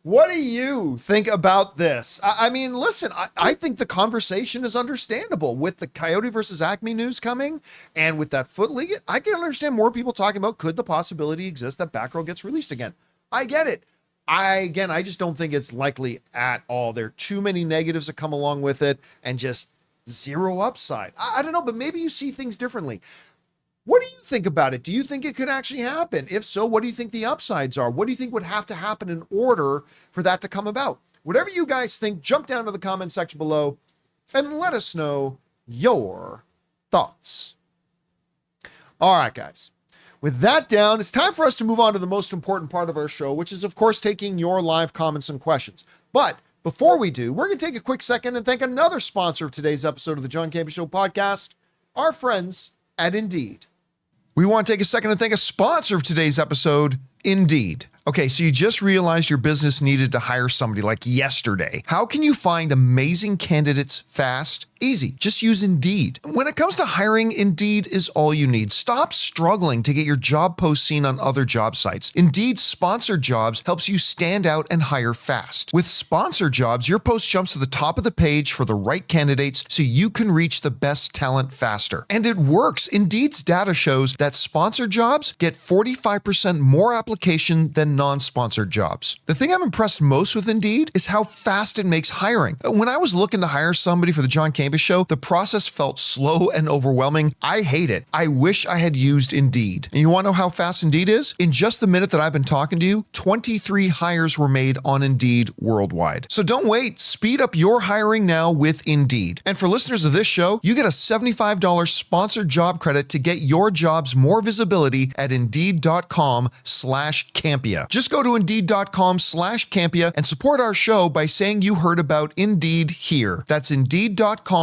What do you think about this? I mean, listen, I think the conversation is understandable with the Coyote versus Acme news coming and with that Foot League. I can understand more people talking about could the possibility exist that Batgirl gets released again. I get it. I just don't think it's likely at all. There are too many negatives that come along with it and just zero upside. I don't know, but maybe you see things differently. What do you think about it? Do you think it could actually happen? If so, what do you think the upsides are? What do you think would have to happen in order for that to come about? Whatever you guys think, jump down to the comment section below and let us know your thoughts. All right, guys. With that down, it's time for us to move on to the most important part of our show, which is, of course, taking your live comments and questions. But before we do, we're going to take a quick second and thank another sponsor of today's episode of the John Campea Show podcast, our friends at Indeed. We want to take a second and thank a sponsor of today's episode, Indeed. Okay, so you just realized your business needed to hire somebody like yesterday. How can you find amazing candidates fast? Easy. Just use Indeed. When it comes to hiring, Indeed is all you need. Stop struggling to get your job post seen on other job sites. Indeed's sponsored jobs helps you stand out and hire fast. With sponsored jobs, your post jumps to the top of the page for the right candidates so you can reach the best talent faster. And it works. Indeed's data shows that sponsored jobs get 45% more application than non-sponsored jobs. The thing I'm impressed most with Indeed is how fast it makes hiring. When I was looking to hire somebody for the John Campea Show, the process felt slow and overwhelming. I hate it. I wish I had used Indeed. And you want to know how fast Indeed is? In just the minute that I've been talking to you, 23 hires were made on Indeed worldwide. So don't wait. Speed up your hiring now with Indeed. And for listeners of this show, you get a $75 sponsored job credit to get your jobs more visibility at Indeed.com/Campea. Just go to Indeed.com/Campea and support our show by saying you heard about Indeed here. That's Indeed.com/Campea.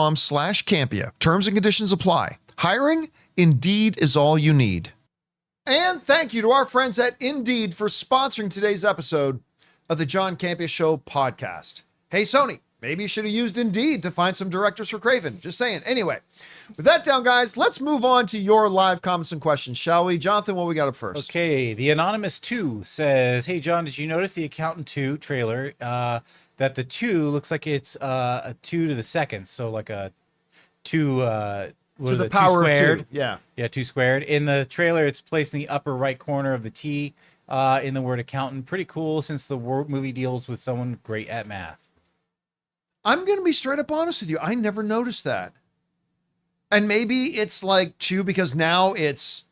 Terms and conditions apply. Hiring? Indeed is all you need. And thank you to our friends at Indeed for sponsoring today's episode of the John Campea Show podcast. Hey, Sony, maybe you should have used Indeed to find some directors for Craven. Just saying. Anyway, with that down, guys, let's move on to your live comments and questions, shall we? Jonathan, what we got up first? Okay, the Anonymous 2 says, hey, John, did you notice the Accountant 2 trailer? That the 2 looks like it's a 2 to the second, so like a 2 To the power 2 squared. of 2. Yeah. Yeah, 2 squared. In the trailer, it's placed in the upper right corner of the T in the word accountant. Pretty cool since the movie deals with someone great at math. I'm going to be straight up honest with you. I never noticed that. And maybe it's like 2 because now it's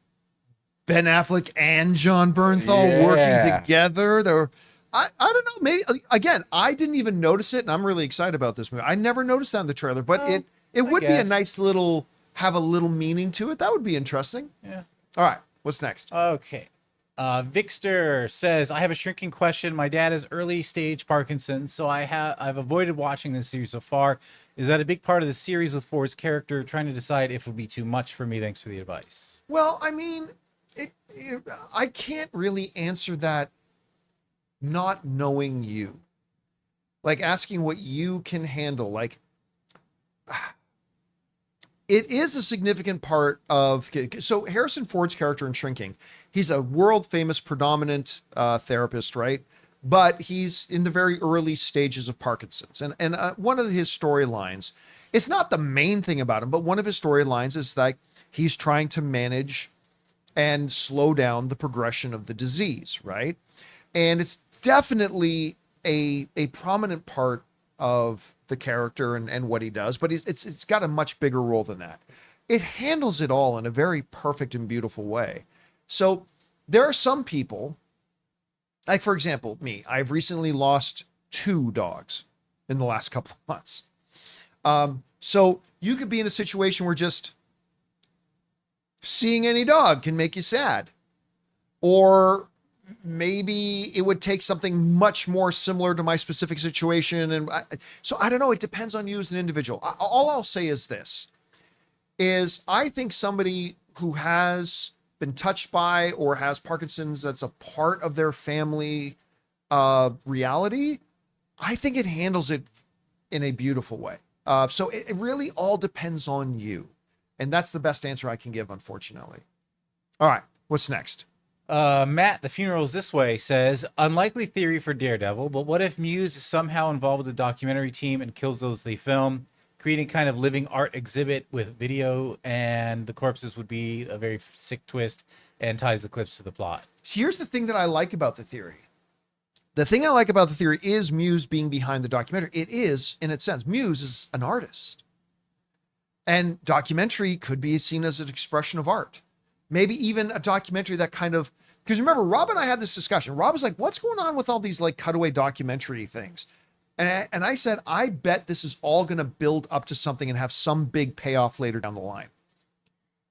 Ben Affleck and John Bernthal working together. I don't know. Maybe, again, I didn't even notice it, and I'm really excited about this movie. I never noticed that in the trailer, but it would be a nice little, have a little meaning to it. That would be interesting. Yeah. All right. What's next? Okay. Victor says, I have a shrinking question. My dad has early stage Parkinson's, so I've avoided watching this series so far. Is that a big part of the series with Ford's character trying to decide if it would be too much for me? Thanks for the advice. Well, I mean, I can't really answer that not knowing you. Like asking what you can handle. Like, it is a significant part of, so Harrison Ford's character in Shrinking, he's a world famous predominant therapist, right? But he's in the very early stages of Parkinson's. And one of his storylines, it's not the main thing about him, but one of his storylines is that he's trying to manage and slow down the progression of the disease, right? And it's definitely a prominent part of the character and what he does, but it's got a much bigger role than that. It handles it all in a very perfect and beautiful way. So there are some people, like for example, me, I've recently lost 2 dogs in the last couple of months. So you could be in a situation where just seeing any dog can make you sad, or maybe it would take something much more similar to my specific situation. And so I don't know. It depends on you as an individual. All I'll say is this, is I think somebody who has been touched by or has Parkinson's, that's a part of their family reality, I think it handles it in a beautiful way. So it really all depends on you. And that's the best answer I can give, unfortunately. All right. What's next? Matt, the funeral's this way, says, unlikely theory for Daredevil, but what if Muse is somehow involved with the documentary team and kills those they film, creating kind of living art exhibit with video, and the corpses would be a very sick twist and ties the clips to the plot? So here's the thing that I like about the theory. The thing I like about the theory is Muse being behind the documentary. It is, in its sense. Muse is an artist. And documentary could be seen as an expression of art. Maybe even a documentary that kind of, because remember, Rob and I had this discussion. Rob was like, what's going on with all these like cutaway documentary things? And I said, I bet this is all going to build up to something and have some big payoff later down the line.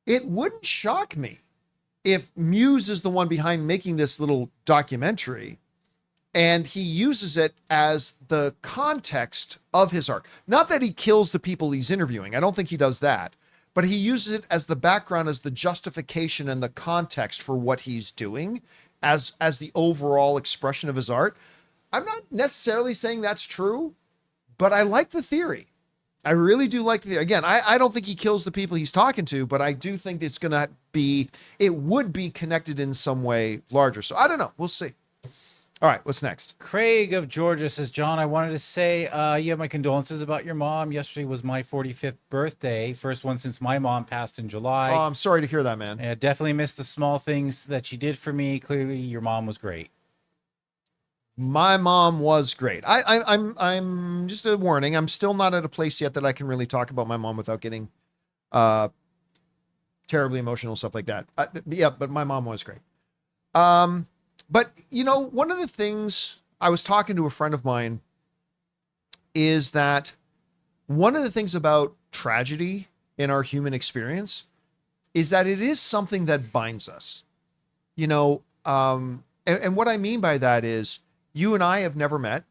It wouldn't shock me if Muse is the one behind making this little documentary and he uses it as the context of his art, not that he kills the people he's interviewing, I don't think he does that, but he uses it as the background, as the justification and the context for what he's doing, as the overall expression of his art. I'm not necessarily saying that's true, but I like the theory. I really do like the theory. Again, I don't think he kills the people he's talking to, but I do think it would be connected in some way larger. So I don't know. We'll see. All right, what's next? Craig of Georgia says, John, I wanted to say you have my condolences about your mom. Yesterday was my 45th birthday, first one since my mom passed in July. Oh, I'm sorry to hear that, man. I definitely missed the small things that she did for me. Clearly, your mom was great. My mom was great. I'm just a warning. I'm still not at a place yet that I can really talk about my mom without getting terribly emotional, stuff like that. Yeah, but my mom was great. But one of the things, I was talking to a friend of mine, is that one of the things about tragedy in our human experience is that it is something that binds us. And what I mean by that is, you and I have never met.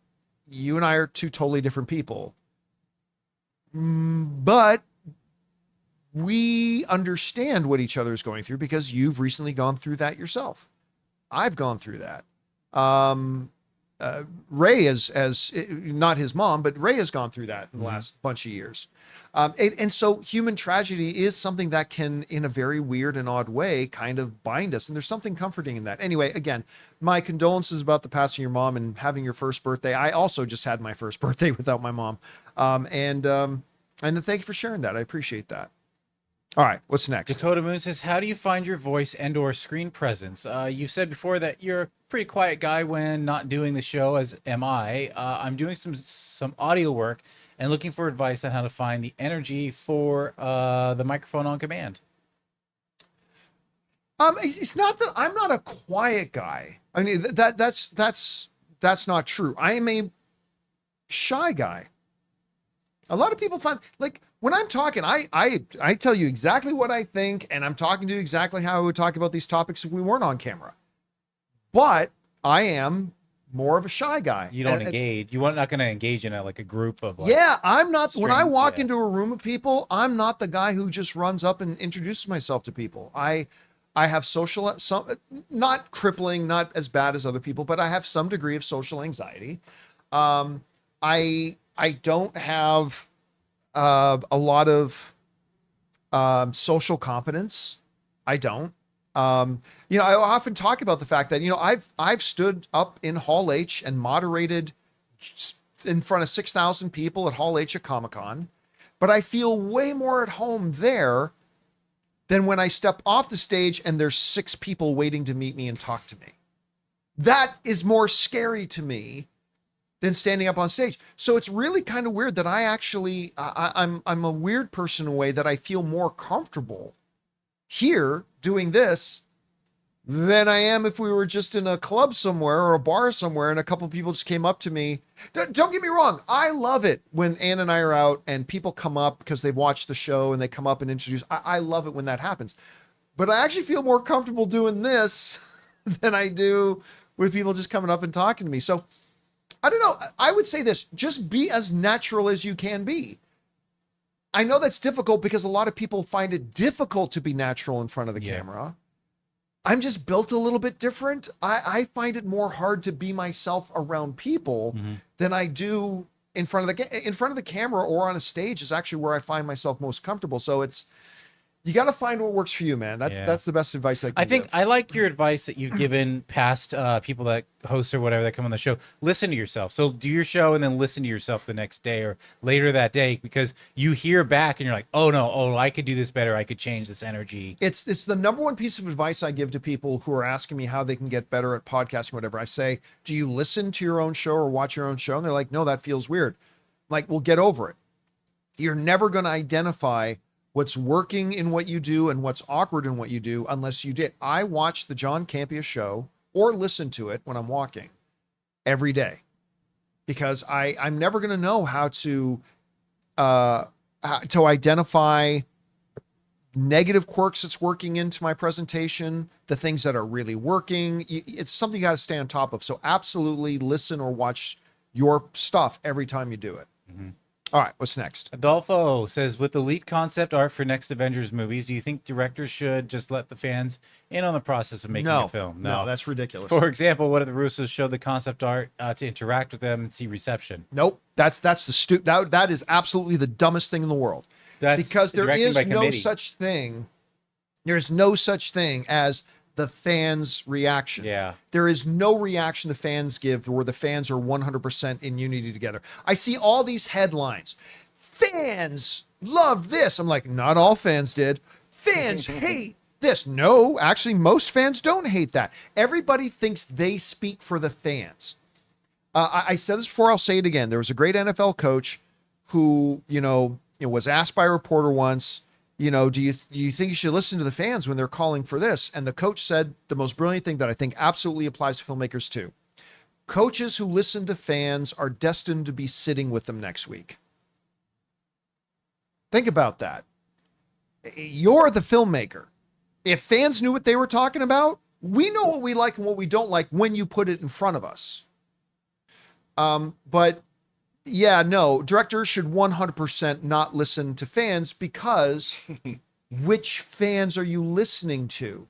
You and I are two totally different people. But we understand what each other is going through because you've recently gone through that yourself. I've gone through that. Ray as not his mom, but Ray has gone through that in the last bunch of years. And so human tragedy is something that can, in a very weird and odd way, kind of bind us. And there's something comforting in that. Anyway, again, my condolences about the passing of your mom and having your first birthday. I also just had my first birthday without my mom. And thank you for sharing that. I appreciate that. All right, what's next? Dakota Moon says, how do you find your voice and or screen presence? You've said before that you're a pretty quiet guy when not doing the show, as am I. I'm doing some audio work and looking for advice on how to find the energy for the microphone on command. It's not that I'm not a quiet guy. I mean, that's not true. I am a shy guy. A lot of people find, like, when I'm talking, I tell you exactly what I think, and I'm talking to you exactly how I would talk about these topics if we weren't on camera. But I am more of a shy guy. You don't engage. You're not going to engage in a group of I'm not. When I walk into a room of people, I'm not the guy who just runs up and introduces myself to people. I have not crippling, not as bad as other people, but I have some degree of social anxiety. I don't have a lot of social competence. I don't. I often talk about the fact that, I've stood up in Hall H and moderated in front of 6,000 people at Hall H at Comic-Con, but I feel way more at home there than when I step off the stage and there's 6 people waiting to meet me and talk to me. That is more scary to me than standing up on stage. So it's really kind of weird that I'm a weird person in a way that I feel more comfortable here doing this than I am if we were just in a club somewhere or a bar somewhere and a couple of people just came up to me. Don't get me wrong. I love it when Ann and I are out and people come up because they've watched the show and they come up and introduce. I love it when that happens. But I actually feel more comfortable doing this than I do with people just coming up and talking to me. So I don't know. I would say this, just be as natural as you can be. I know that's difficult because a lot of people find it difficult to be natural in front of the camera. I'm just built a little bit different. I find it more hard to be myself around people than I do in front of the camera or on a stage is actually where I find myself most comfortable. So you got to find what works for you, man. That's the best advice I think I like your advice that you've given past people that host or whatever that come on the show. Listen to yourself. So do your show and then listen to yourself the next day or later that day, because you hear back and you're like, oh, I could do this better. I could change this energy. It's the number one piece of advice I give to people who are asking me how they can get better at podcasting or whatever. I say, do you listen to your own show or watch your own show? And they're like, no, that feels weird. Like, well, get over it. You're never going to identify what's working in what you do and what's awkward in what you do unless you did. I watch the John Campea Show or listen to it when I'm walking every day because I'm never going to know how to identify negative quirks that's working into my presentation, the things that are really working. It's something you got to stay on top of. So absolutely listen or watch your stuff every time you do it. All right, what's next? Adolfo says, with the leaked concept art for next Avengers movies, do you think directors should just let the fans in on the process of making a film? No, that's ridiculous. For example, what if the Russos showed the concept art to interact with them and see reception? Nope, that's the that is absolutely the dumbest thing in the world. Because there is no such thing. There's no such thing as the fans' reaction. Yeah. There is no reaction the fans give where the fans are 100% in unity together. I see all these headlines. Fans love this. I'm like, not all fans did. Fans hate this. No, actually, most fans don't hate that. Everybody thinks they speak for the fans. I said this before, I'll say it again. There was a great NFL coach who, was asked by a reporter once, do you think you should listen to the fans when they're calling for this? And the coach said the most brilliant thing that I think absolutely applies to filmmakers too. Coaches who listen to fans are destined to be sitting with them next week. Think about that. You're the filmmaker. If fans knew what they were talking about, we know what we like and what we don't like when you put it in front of us. But yeah, no, directors should 100% not listen to fans because which fans are you listening to?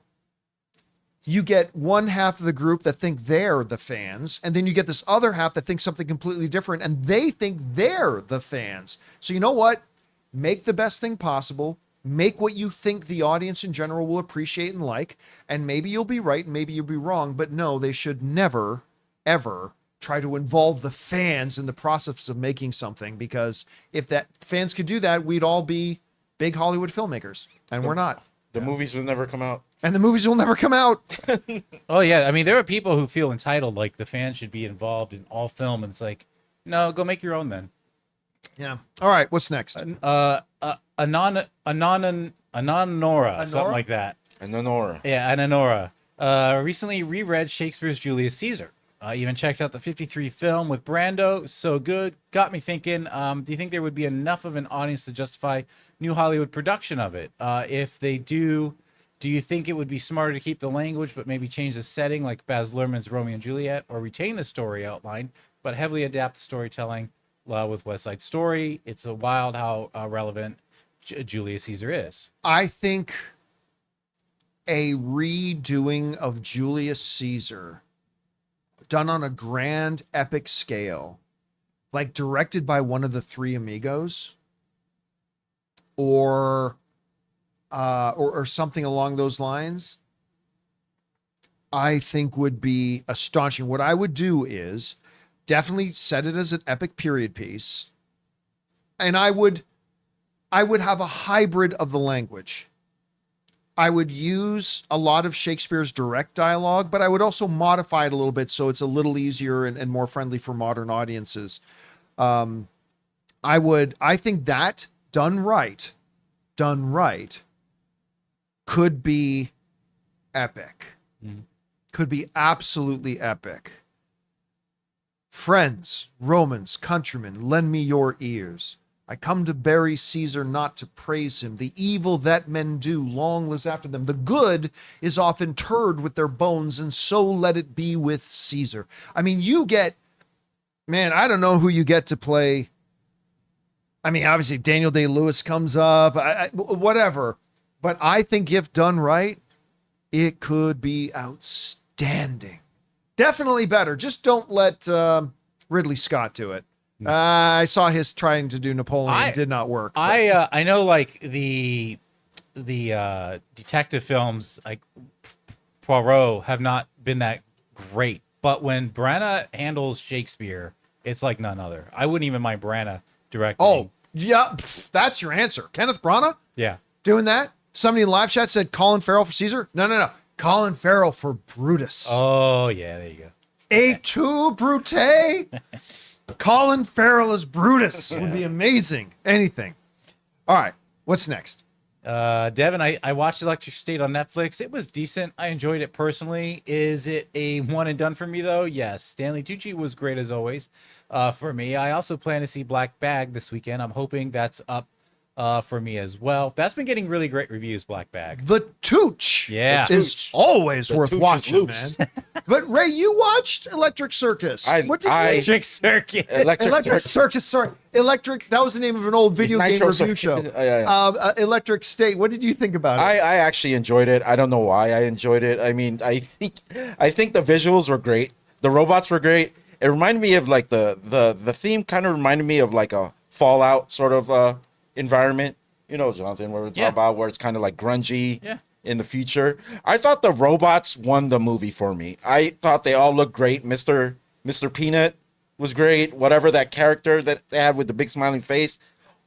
You get one half of the group that think they're the fans, and then you get this other half that thinks something completely different, and they think they're the fans. So you know what? Make the best thing possible. Make what you think the audience in general will appreciate and like, and maybe you'll be right, and maybe you'll be wrong, but no, they should never, ever try to involve the fans in the process of making something, because if that fans could do that, we'd all be big Hollywood filmmakers, and we're not. The movies will never come out. And the movies will never come out. Oh yeah, I mean there are people who feel entitled, like the fans should be involved in all film, and it's like, no, go make your own then. Yeah. All right, what's next? Anonora, something like that. Anonora. Yeah, Anonora. Recently reread Shakespeare's Julius Caesar. Even checked out the 53 film with Brando. So good. Got me thinking, do you think there would be enough of an audience to justify new Hollywood production of it? If they do you think it would be smarter to keep the language but maybe change the setting like Baz Luhrmann's Romeo and Juliet, or retain the story outline but heavily adapt the storytelling with West Side Story? It's a wild how relevant Julius Caesar is. I think a redoing of Julius Caesar done on a grand epic scale, like directed by one of the three amigos, or something along those lines, I think would be astonishing. What I would do is definitely set it as an epic period piece, and I would have a hybrid of the language. I would use a lot of Shakespeare's direct dialogue, but I would also modify it a little bit so it's a little easier and more friendly for modern audiences. I think that done right, could be epic. Could be absolutely epic. Friends, Romans, countrymen, lend me your ears. I come to bury Caesar, not to praise him. The evil that men do long lives after them. The good is often interred with their bones, and so let it be with Caesar. I mean, I don't know who you get to play. I mean, obviously Daniel Day-Lewis comes up, whatever. But I think if done right, it could be outstanding. Definitely better. Just don't let Ridley Scott do it. I saw his trying to do Napoleon. It did not work. I know, like the detective films like Poirot have not been that great, but when Branagh handles Shakespeare, it's like none other. I wouldn't even mind Branagh directing. Oh yeah, that's your answer, Kenneth Branagh. Yeah, doing that. Somebody in the live chat said Colin Farrell for Caesar. No. Colin Farrell for Brutus. Oh yeah, there you go. Et tu, Brute? Colin Farrell as Brutus would be amazing. Anything. All right. What's next? Devin, I watched Electric State on Netflix. It was decent. I enjoyed it personally. Is it a one and done for me though? Yes. Stanley Tucci was great as always. For me, I also plan to see Black Bag this weekend. I'm hoping that's up for me as well. That's been getting really great reviews, Black Bag. The Tooch Yeah. is always worth Tooch is watching, loose. man. But Ray, you watched Electric Circus. What did you Electric Circuit. Electric Circus, sorry. Electric, that was the name of an old video game Nitro review show. Circuit. Yeah. Electric State. What did you think about it? I actually enjoyed it. I don't know why I enjoyed it. I mean, I think the visuals were great. The robots were great. It reminded me of like the theme kind of reminded me of like a Fallout sort of environment. You know, Jonathan, what we're talking about, where it's kind of like grungy in the future. I thought the robots won the movie for me. I thought they all looked great. Mr. Peanut was great. Whatever that character that they had with the big smiling face,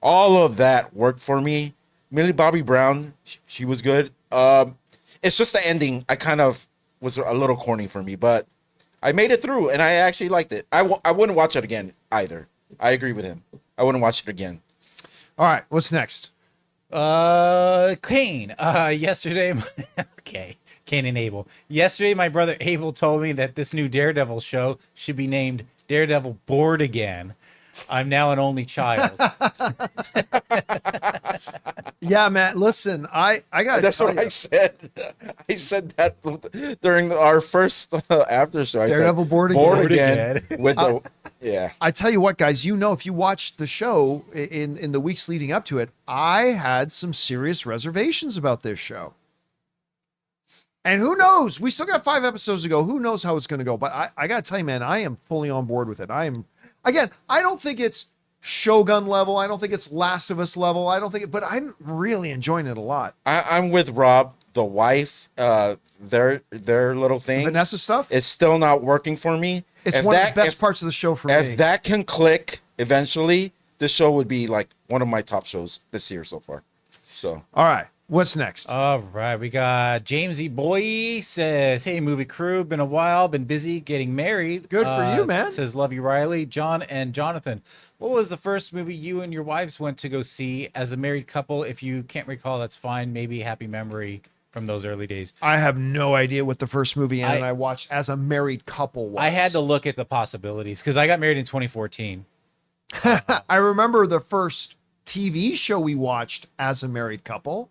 all of that worked for me. Millie Bobby Brown, she was good. It's just the ending. I kind of was a little corny for me, but I made it through, and I actually liked it. I wouldn't watch it again either. I agree with him. I wouldn't watch it again. All right, what's next? Kane. Yesterday, okay, Kane and Abel. Yesterday, my brother Abel told me that this new Daredevil show should be named Daredevil Bored Again. I'm now an only child. Yeah, man. Listen, I got. That's what I said. I said that during our first after show. Daredevil Bored Again. With the yeah. I tell you what, guys. You know, if you watched the show in the weeks leading up to it, I had some serious reservations about this show. And who knows? We still got 5 episodes to go. Who knows how it's going to go? But I got to tell you, man, I am fully on board with it. Again, I don't think it's Shogun level. I don't think it's Last of Us level. I don't think but I'm really enjoying it a lot. I'm with Rob. The wife, their little thing, Vanessa stuff. it's still not working for me. It's one of the best parts of the show for me. If that can click eventually, this show would be like one of my top shows this year so far. So, All right, what's next? All right, we got Jamesy Boy says, "Hey, movie crew, been a while, been busy getting married. Good for you, man." Says, "Love you, Riley, John, and Jonathan. What was the first movie you and your wives went to go see as a married couple? If you can't recall, that's fine. Maybe Happy Memory from those early days." I have no idea what the first movie Ann and I watched as a married couple was. I had to look at the possibilities because I got married in 2014. I remember the first TV show we watched as a married couple.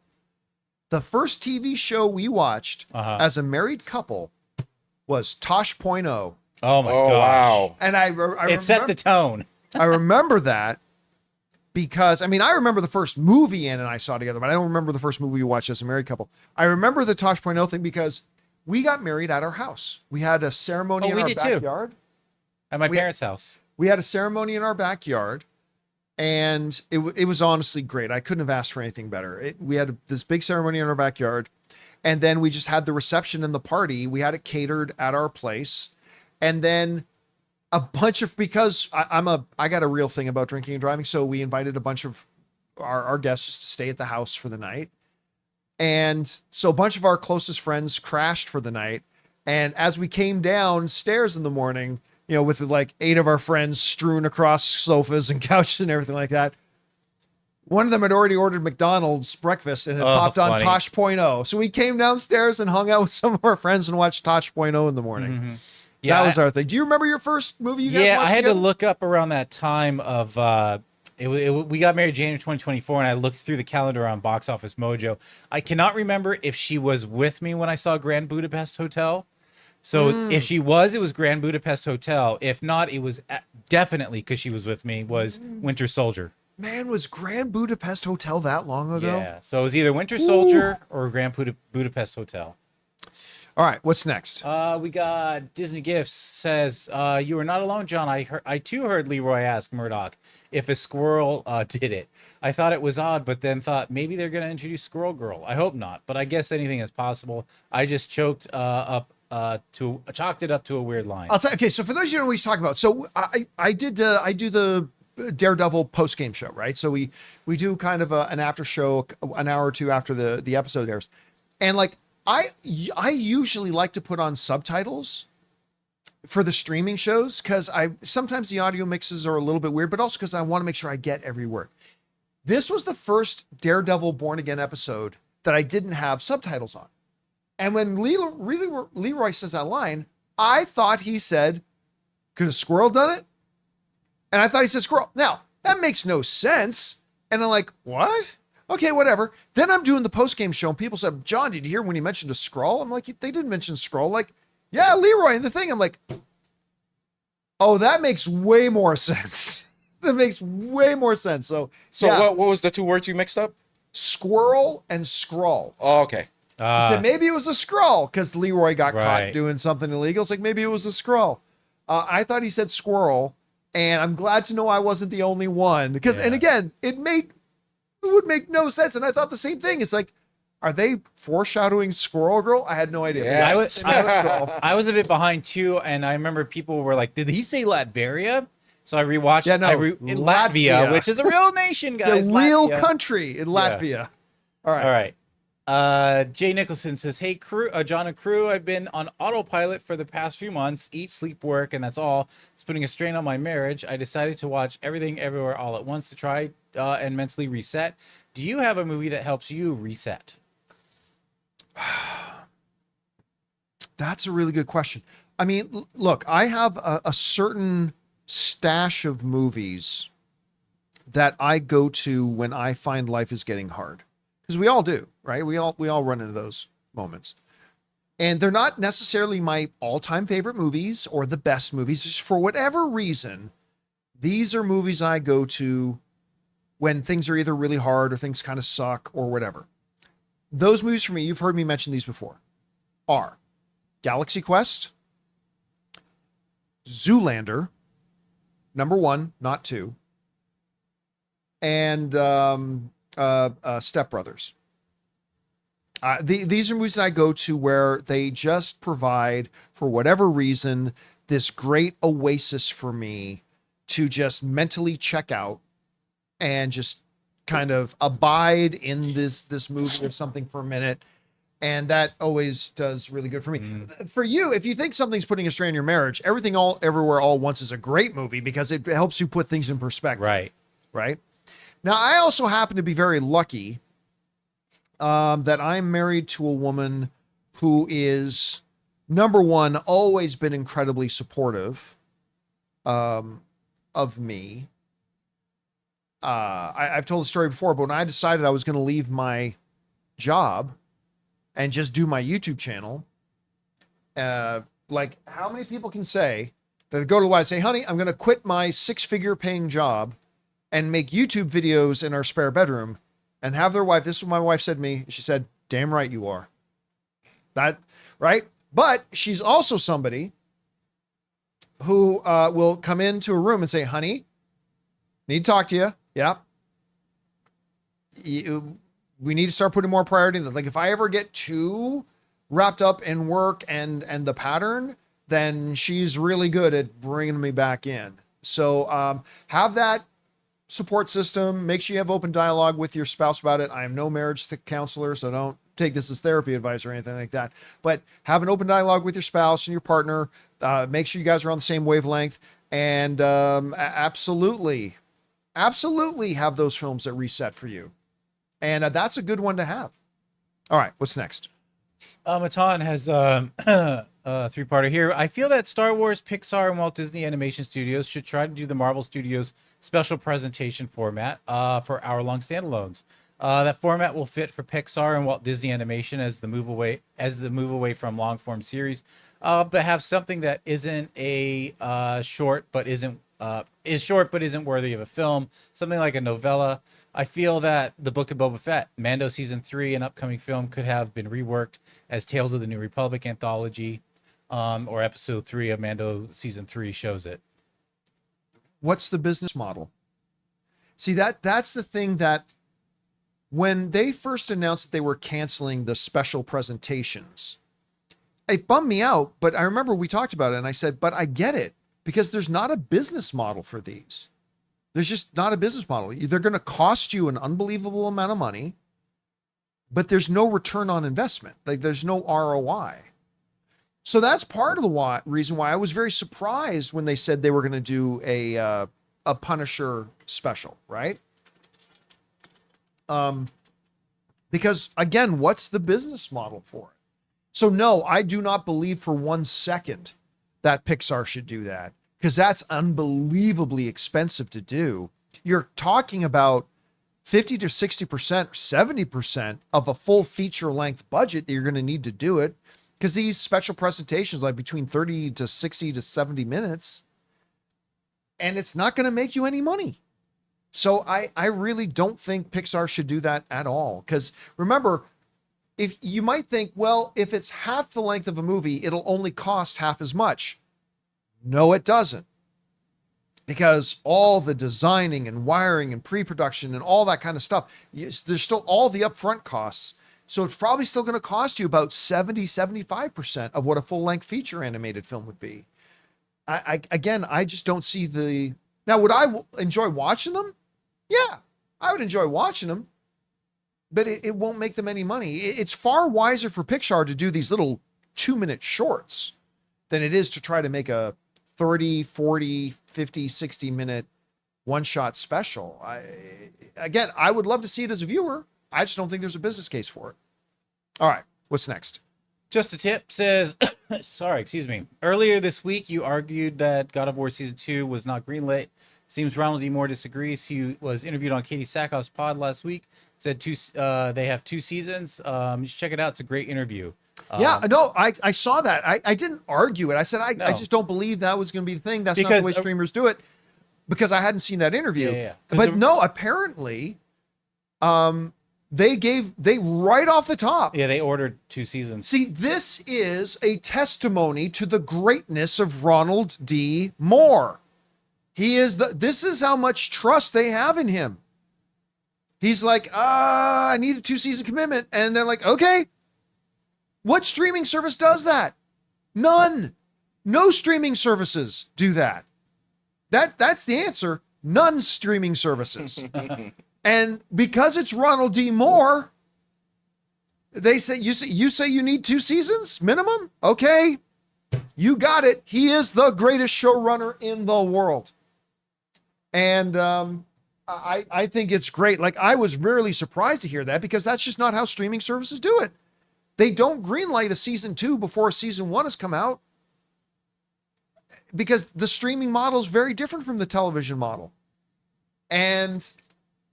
The first TV show we watched as a married couple was Tosh.0. Oh my gosh. wow. And I remember, It set the tone. I remember that because, I mean, I remember the first movie Ann and I saw together, but I don't remember the first movie we watched as a married couple. I remember the Tosh.0 thing because we got married at our house. We had a ceremony in our backyard. At my parents' house. We had a ceremony in our backyard, and it was honestly great. I couldn't have asked for anything better. We had this big ceremony in our backyard, and then we just had the reception and the party. We had it catered at our place, and then a bunch of, because I got a real thing about drinking and driving, so we invited a bunch of our guests just to stay at the house for the night. And so a bunch of our closest friends crashed for the night. And as we came downstairs in the morning, you know, with like 8 of our friends strewn across sofas and couches and everything like that, one of them had already ordered McDonald's breakfast and had popped on Tosh.0. So we came downstairs and hung out with some of our friends and watched Tosh.0 in the morning. Mm-hmm. Yeah, that was our thing. Do you remember your first movie you guys watched I had together? to look up around that time of we got married January 2024, and I looked through the calendar on Box Office Mojo. I cannot remember if she was with me when I saw Grand Budapest Hotel. So if she was, it was Grand Budapest Hotel. If not, it was definitely, because she was with me, was Winter Soldier. Man, was Grand Budapest Hotel that long ago? Yeah, so it was either Winter Soldier or Grand Budapest Hotel. All right, what's next? We got Disney Gifts says, "You are not alone, John. I too heard Leroy ask Murdoch if a squirrel did it. I thought it was odd, but then thought maybe they're going to introduce Squirrel Girl. I hope not, but I guess anything is possible. I just chalked it up to a weird line." I'll tell you. Okay, so for those of you who know what he's talking about, so I do the Daredevil post game show, right? So we do kind of an after show, an hour or two after the episode airs, and like I usually like to put on subtitles for the streaming shows because sometimes the audio mixes are a little bit weird, but also because I want to make sure I get every word. This was the first Daredevil Born Again episode that I didn't have subtitles on. And when Leroy says that line, I thought he said, "Could a squirrel done it?" And I thought he said squirrel. Now, that makes no sense And I'm like, what? Okay, whatever. Then I'm doing the post-game show and people said, John, did you hear when he mentioned a Skrull? I'm like, they didn't mention Skrull. Like, yeah, Leroy in the thing. I'm like, oh, that makes way more sense. That makes way more sense. So yeah, what was the two words you mixed up? squirrel and Skrull. Oh, okay. He said maybe it was a Skrull because Leroy got Right. caught doing something illegal. It's like maybe it was a Skrull. I thought he said squirrel, and I'm glad to know I wasn't the only one because, and again, it would make no sense. And I thought the same thing. It's like, are they foreshadowing Squirrel Girl? I had no idea. Yeah. I was a bit behind too, and I remember people were like, "Did he say Latveria?" So I rewatched. Yeah, no, in Latvia, which is a real nation, guys. It's a real Latvia. country in Latvia. All right. All right. Jay Nicholson says, "Hey, crew, John and crew, I've been on autopilot for the past few months. Eat, sleep, work, and that's all. It's putting a strain on my marriage. I decided to watch Everything Everywhere All at Once to try and mentally reset. Do you have a movie that helps you reset?" That's a really good question. I mean, look, I have a certain stash of movies that I go to when I find life is getting hard, because we all do, right? We all run into those moments, and they're not necessarily my all-time favorite movies or the best movies. Just for whatever reason, these are movies I go to when things are either really hard or things kind of suck or whatever. Those movies for me, you've heard me mention these before, are Galaxy Quest, Zoolander, number 1, not 2, and Step Brothers. These are movies that I go to where they just provide, for whatever reason, this great oasis for me to just mentally check out and just kind of abide in this movie or something for a minute. And that always does really good for me. For you, if you think something's putting a strain on your marriage, Everything All Everywhere All at Once is a great movie because it helps you put things in perspective. Right. Now, I also happen to be very lucky that I'm married to a woman who is, number one, always been incredibly supportive of me. I've told the story before, but when I decided I was going to leave my job and just do my YouTube channel, like, how many people can say that they go to the wife and say, honey, I'm going to quit my 6-figure paying job and make YouTube videos in our spare bedroom, and have their wife, this is what my wife said to me. She said, damn right you are. That, right? But she's also somebody who will come into a room and say, honey, need to talk to you. Yeah. We need to start putting more priority in this. Like, if I ever get too wrapped up in work and the pattern, then she's really good at bringing me back in. So have that support system. Make sure you have open dialogue with your spouse about it. I am no marriage counselor, so don't take this as therapy advice or anything like that. But have an open dialogue with your spouse and your partner. Make sure you guys are on the same wavelength. And absolutely have those films that reset for you. And that's a good one to have. All right, what's next? Matan has a three-parter here. I feel that Star Wars, Pixar, and Walt Disney Animation Studios should try to do the Marvel Studios special presentation format for hour-long standalones. That format will fit for Pixar and Walt Disney Animation as the move away from long-form series, but have something that isn't a short but isn't worthy of a film. Something like a novella. I feel that the Book of Boba Fett, Mando Season 3, an upcoming film, could have been reworked as Tales of the New Republic anthology, or Episode 3 of Mando Season 3 shows it. What's the business model? See, that's the thing that when they first announced that they were canceling the special presentations, it bummed me out, but I remember we talked about it and I said, but I get it, because there's not a business model for these. There's just not a business model. They're going to cost you an unbelievable amount of money, but there's no return on investment. Like, there's no ROI. So that's part of the reason why I was very surprised when they said they were going to do a Punisher special, right? Because again, what's the business model for it? So no, I do not believe for 1 second that Pixar should do that, because that's unbelievably expensive to do. You're talking about 50 to 60%, 70% of a full feature length budget that you're going to need to do it. Because these special presentations, like between 30 to 60 to 70 minutes, and it's not going to make you any money. So I really don't think Pixar should do that at all. Because remember, if you might think, well, if it's half the length of a movie, it'll only cost half as much. No, it doesn't. Because all the designing and wiring and pre-production and all that kind of stuff, there's still all the upfront costs. So it's probably still going to cost you about 70, 75% of what a full-length feature animated film would be. I just don't see the... Now, would I enjoy watching them? Yeah, I would enjoy watching them. But it won't make them any money. It's far wiser for Pixar to do these little 2-minute shorts than it is to try to make a 30, 40, 50, 60-minute one-shot special. I would love to see it as a viewer. I just don't think there's a business case for it. All right, what's next? Just a Tip says, sorry, excuse me. Earlier this week, you argued that God of War Season 2 was not greenlit. Seems Ronald D. Moore disagrees. He was interviewed on Katie Sackhoff's pod last week. Said they have 2 seasons. You should check it out. It's a great interview. Yeah, no, I saw that. I didn't argue it. I said, I just don't believe that was going to be the thing. That's not the way streamers do it, because I hadn't seen that interview. Yeah. But no, apparently, they right off the top. Yeah, they ordered 2 seasons. See, this is a testimony to the greatness of Ronald D. Moore. This is how much trust they have in him. He's like, I need a 2-season commitment. And they're like, okay. What streaming service does that? None. No streaming services do that. That's the answer. None streaming services. And because it's Ronald D. Moore, they say, you say you need 2 seasons minimum? Okay. You got it. He is the greatest showrunner in the world. And I think it's great. Like, I was really surprised to hear that, because that's just not how streaming services do it. They don't greenlight a season 2 before season 1 has come out, because the streaming model is very different from the television model. And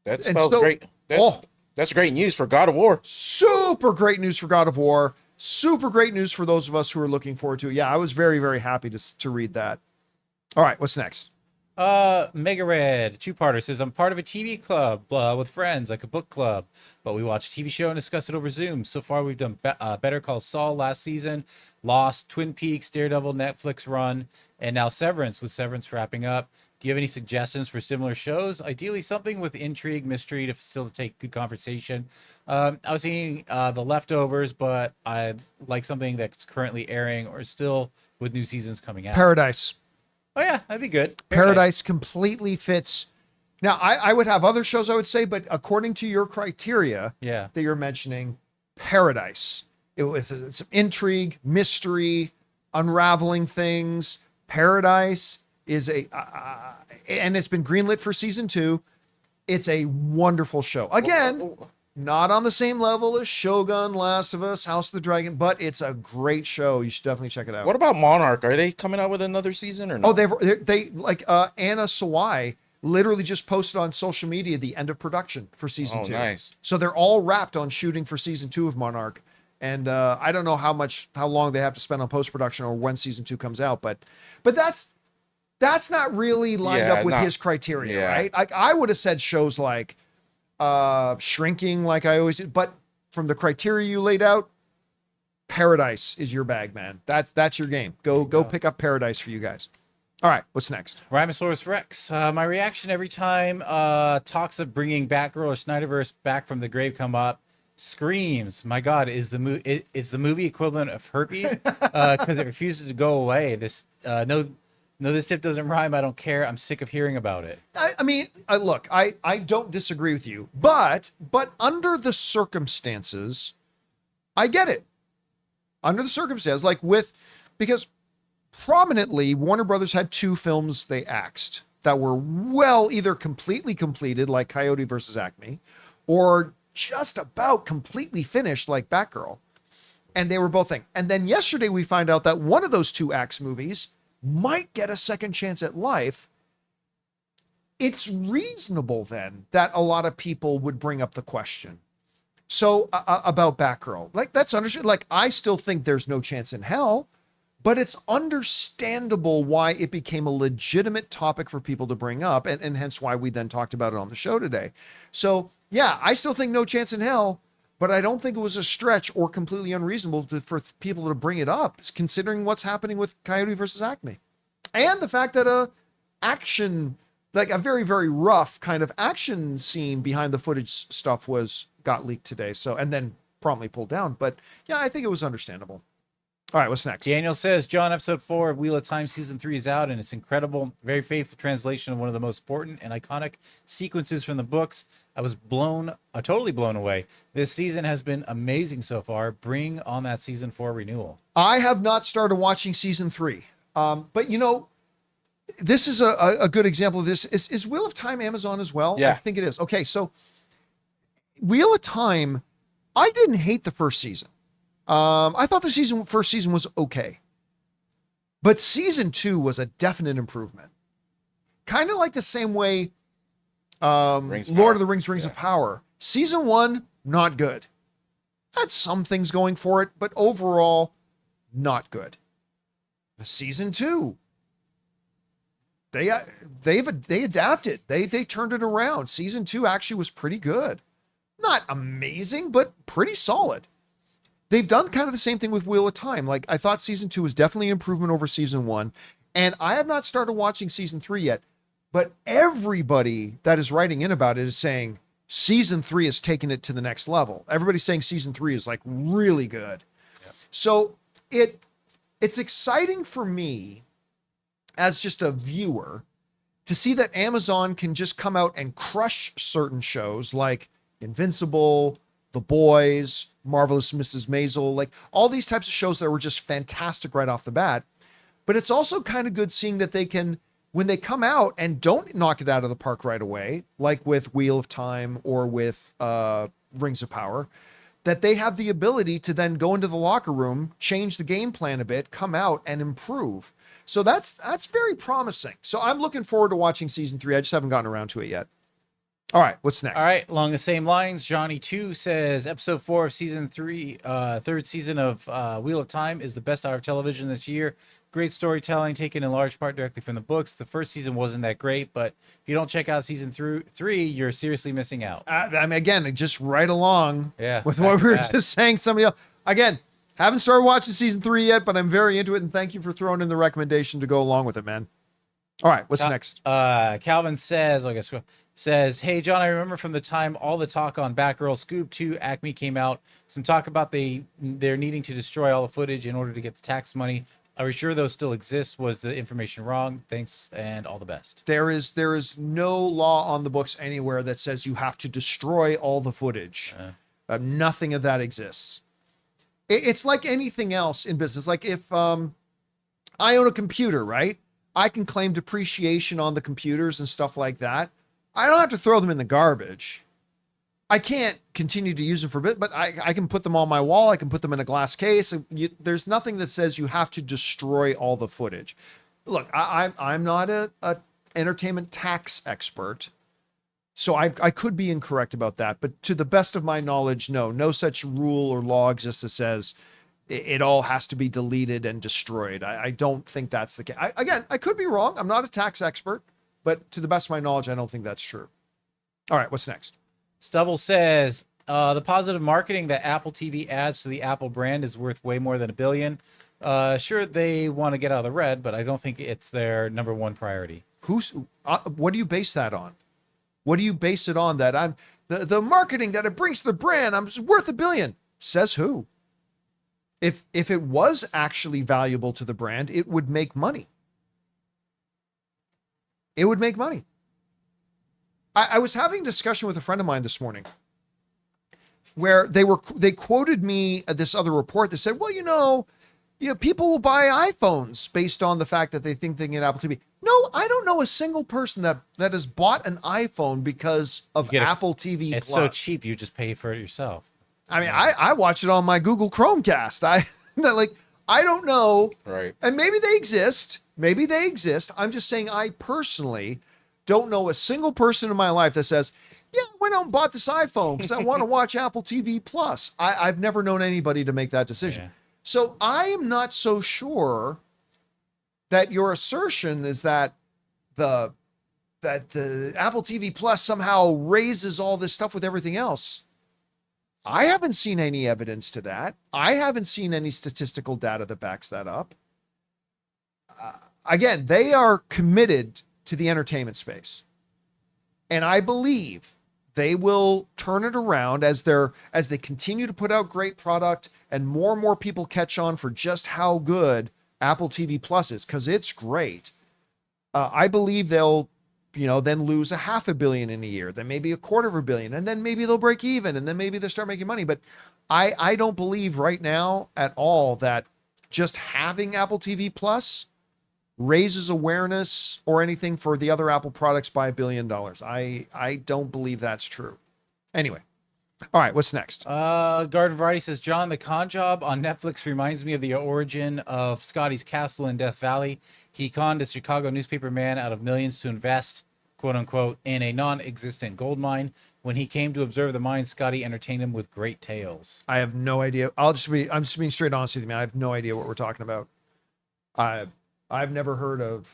that spells great. That's great news for God of War. Super great news for God of War. Super great news for those of us who are looking forward to it. Yeah, I was very, very happy to read that. All right, what's next? Mega Red 2-parter says, I'm part of a TV club with friends, like a book club, but we watch a TV show and discuss it over Zoom. So far, we've done Better Call Saul last season, Lost, Twin Peaks, Daredevil, Netflix run, and now Severance, with Severance wrapping up. Do you have any suggestions for similar shows? Ideally, something with intrigue, mystery to facilitate good conversation. I was thinking The Leftovers, but I'd like something that's currently airing or still with new seasons coming out. Paradise. Oh, yeah, that'd be good. Paradise completely fits. Now, I would have other shows I would say, but according to your criteria that you're mentioning, Paradise. With some intrigue, mystery, unraveling things. Paradise is and it's been greenlit for season 2. It's a wonderful show. Again, not on the same level as Shogun, Last of Us, House of the Dragon, but it's a great show. You should definitely check it out. What about Monarch? Are they coming out with another season or no? Oh, they like Anna Sawai literally just posted on social media the end of production for season 2. Nice. So they're all wrapped on shooting for season 2 of Monarch. And I don't know how long they have to spend on post-production or when season 2 comes out, but that's not really lined up with his criteria, right? Like, I would have said shows like Shrinking, like I always do, but from the criteria you laid out, Paradise is your bag, man. That's your game. Go pick up Paradise for you guys. All right, what's next? Rhinosaurus Rex. My reaction every time talks of bringing Batgirl or Snyderverse back from the grave come up, screams, my God, is the movie equivalent of herpes? Because it refuses to go away. This no, this tip doesn't rhyme. I don't care. I'm sick of hearing about it. I mean, look, I don't disagree with you, but under the circumstances, I get it. Under the circumstances, because prominently, Warner Brothers had 2 films they axed that were either completely completed, like Coyote versus Acme, or just about completely finished, like Batgirl. And they were both things. And then yesterday we find out that one of those 2 axe movies might get a second chance at life. it's reasonable then that a lot of people would bring up the question. So about Batgirl, like that's understandable. Like I still think there's no chance in hell, but it's understandable why it became a legitimate topic for people to bring up, and hence why we then talked about it on the show today. So yeah, I still think no chance in hell, but I don't think it was a stretch or completely unreasonable for people to bring it up, considering what's happening with Coyote versus Acme, and the fact that action, like a very, very rough kind of action scene behind the footage stuff got leaked today. So, and then promptly pulled down. But yeah, I think it was understandable. All right, what's next? Daniel says, John, episode 4 of Wheel of Time season 3 is out, and it's incredible. Very faithful translation of one of the most important and iconic sequences from the books. I was totally blown away. This season has been amazing so far. Bring on that season 4 renewal. I have not started watching season 3. But you know, this is a good example of this. Is Wheel of Time Amazon as well? Yeah. I think it is. Okay, so Wheel of Time, I didn't hate the first season. I thought the first season was okay. But season 2 was a definite improvement. Kind of like the same way Lord of the Rings, Rings of Power. Season 1, not good. Had some things going for it, but overall, not good. The season 2, they adapted. They turned it around. Season 2 actually was pretty good. Not amazing, but pretty solid. They've done kind of the same thing with Wheel of Time. Like I thought season 2 was definitely an improvement over season 1. And I have not started watching season 3 yet, but everybody that is writing in about it is saying season 3 has taken it to the next level. Everybody's saying season 3 is like really good. Yep. So it's exciting for me as just a viewer to see that Amazon can just come out and crush certain shows like Invincible, The Boys, Marvelous Mrs. Maisel, like all these types of shows that were just fantastic right off the bat. But it's also kind of good seeing that they can, when they come out and don't knock it out of the park right away, like with Wheel of Time or with Rings of Power, that they have the ability to then go into the locker room, change the game plan a bit, come out and improve. So that's very promising. So I'm looking forward to watching season 3. I just haven't gotten around to it yet. All right, what's next? All right, along the same lines, Johnny 2 says episode 4 of season 3, third season of Wheel of Time is the best hour of television this year. Great storytelling, taken in large part directly from the books. The first season wasn't that great, but if you don't check out season 3, you're seriously missing out. I mean, again, just right along with what we were just saying. Somebody else, again, haven't started watching season 3 yet, but I'm very into it, and thank you for throwing in the recommendation to go along with it, man. All right, what's next? Calvin says, hey, John, I remember from the time all the talk on Batgirl Scoop 2 Acme came out, some talk about they're needing to destroy all the footage in order to get the tax money. Are we sure those still exist? Was the information wrong? Thanks and all the best. There is no law on the books anywhere that says you have to destroy all the footage. Nothing of that exists. It's like anything else in business. Like if I own a computer, right? I can claim depreciation on the computers and stuff like that. I don't have to throw them in the garbage. I can't continue to use them for a bit, but I can put them on my wall. I can put them in a glass case. There's nothing that says you have to destroy all the footage. Look, I'm not a entertainment tax expert, so I could be incorrect about that. But to the best of my knowledge, no such rule or law exists that says it all has to be deleted and destroyed. I don't think that's the case. Again, I could be wrong. I'm not a tax expert, but to the best of my knowledge, I don't think that's true. All right, what's next? Stubble says, the positive marketing that Apple TV adds to the Apple brand is worth way more than $1 billion. Sure, they want to get out of the red, but I don't think it's their number one priority. What do you base that on? What do you base it on that I'm the marketing that it brings to the brand, I'm worth $1 billion? Says who? If it was actually valuable to the brand, it would make money. It would make money. I was having a discussion with a friend of mine this morning where they quoted me this other report that said, well, you know, people will buy iPhones based on the fact that they think they can get Apple TV. No, I don't know a single person that has bought an iPhone because of Apple TV Plus. It's so cheap, you just pay for it yourself. I mean, I watch it on my Google Chromecast. I don't know. Right. And maybe they exist. I'm just saying I personally don't know a single person in my life that says, yeah, I went out and bought this iPhone because I want to watch Apple TV Plus. I've never known anybody to make that decision. Yeah. So I am not so sure that your assertion is that the Apple TV Plus somehow raises all this stuff with everything else. I haven't seen any evidence to that. I haven't seen any statistical data that backs that up. Again, they are committed to the entertainment space. And I believe they will turn it around as they continue to put out great product and more people catch on for just how good Apple TV Plus is, because it's great. I believe they'll, then lose $500 million in a year, then maybe $250 million, and then maybe they'll break even, and then maybe they'll start making money. But I don't believe right now at all that just having Apple TV Plus raises awareness or anything for the other Apple products by $1 billion. I don't believe that's true. Anyway. All right, what's next? Garden Variety says, John, the con job on Netflix reminds me of the origin of Scotty's Castle in Death Valley. He conned a Chicago newspaper man out of millions to invest, quote unquote, in a non-existent gold mine. When he came to observe the mine, Scotty entertained him with great tales. I have no idea. I'm just being straight honest with you, man. I have no idea what we're talking about. I've never heard of.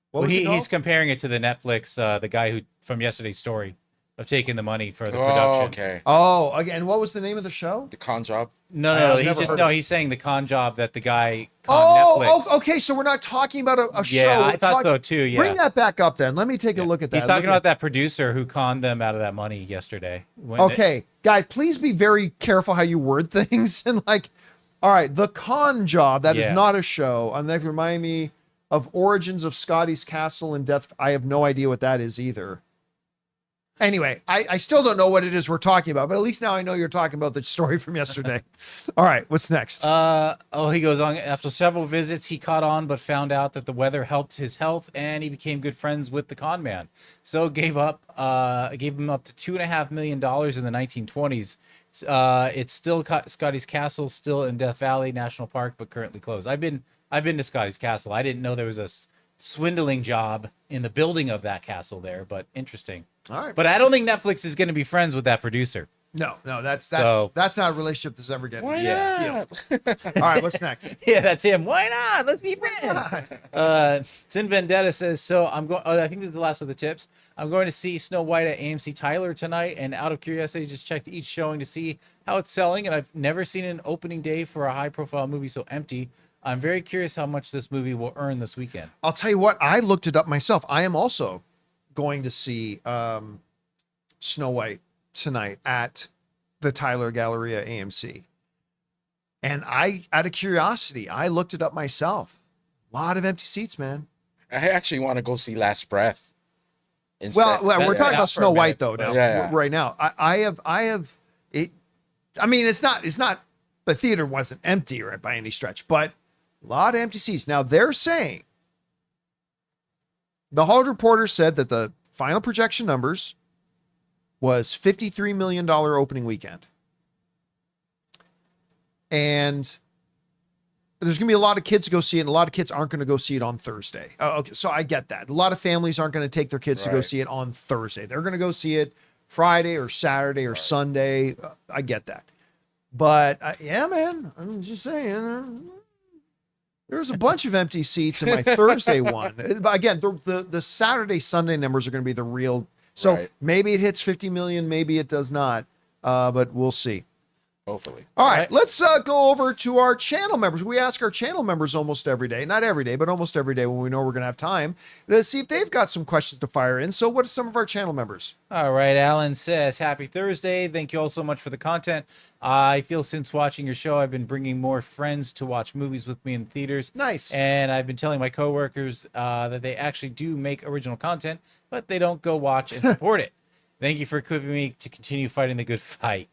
What was it called? He's comparing it to the Netflix, the guy who from yesterday's story of taking the money for the production. Okay. Oh, again, what was the name of the show? The con job. No, he's saying the con job that the guy conned Netflix. Oh, okay. So we're not talking about a show. Yeah, I thought so too. Yeah. Bring that back up then. Let me take a look at that. He's talking about that producer who conned them out of that money yesterday. Okay, guy, please be very careful how you word things. And all right, the con job, that is not a show. And that remind me of Origins of Scotty's Castle and Death. I have no idea what that is either. Anyway, I still don't know what it is we're talking about, but at least now I know you're talking about the story from yesterday. All right, what's next? He goes on. After several visits, he caught on, but found out that the weather helped his health, and he became good friends with the con man. So gave him up to $2.5 million in the 1920s. It's still Scotty's Castle, still in Death Valley National Park, but currently closed. I've been to Scotty's Castle. I didn't know there was a swindling job in the building of that castle there, but interesting. All right. But I don't think Netflix is going to be friends with that producer. No, that's not a relationship that's ever getting. Why not? All right, what's next? Yeah, that's him. Why not? Let's be friends. Sin Vendetta says, so I'm going. I think this is the last of the tips. I'm going to see Snow White at AMC Tyler tonight, and out of curiosity, just checked each showing to see how it's selling. And I've never seen an opening day for a high-profile movie so empty. I'm very curious how much this movie will earn this weekend. I'll tell you what, I looked it up myself. I am also going to see Snow White tonight at the Tyler Galleria AMC. And out of curiosity, I looked it up myself. A lot of empty seats, man. I actually want to go see Last Breath. Instead. Well, we're talking about Snow White though now. Right now. I have it. I mean, it's not the theater wasn't empty right by any stretch, but a lot of empty seats. Now they're saying the Hollywood Reporter said that the final projection numbers was $53 million opening weekend. And there's going to be a lot of kids to go see it, and a lot of kids aren't going to go see it on Thursday. Okay, so I get that. A lot of families aren't going to take their kids to go see it on Thursday. They're going to go see it Friday or Saturday or Sunday. I get that. But yeah, man, I'm just saying, there's a bunch of empty seats in my Thursday one. Again, the Saturday, Sunday numbers are going to be the real. So maybe it hits 50 million, maybe it does not. But we'll see. Hopefully. All right, let's go over to our channel members. We ask our channel members almost every day, not every day, but almost every day when we know we're going to have time, to see if they've got some questions to fire in. So what are some of our channel members? All right, Alan says, happy Thursday. Thank you all so much for the content. I feel since watching your show, I've been bringing more friends to watch movies with me in theaters. Nice. And I've been telling my coworkers that they actually do make original content, but they don't go watch and support it. Thank you for equipping me to continue fighting the good fight.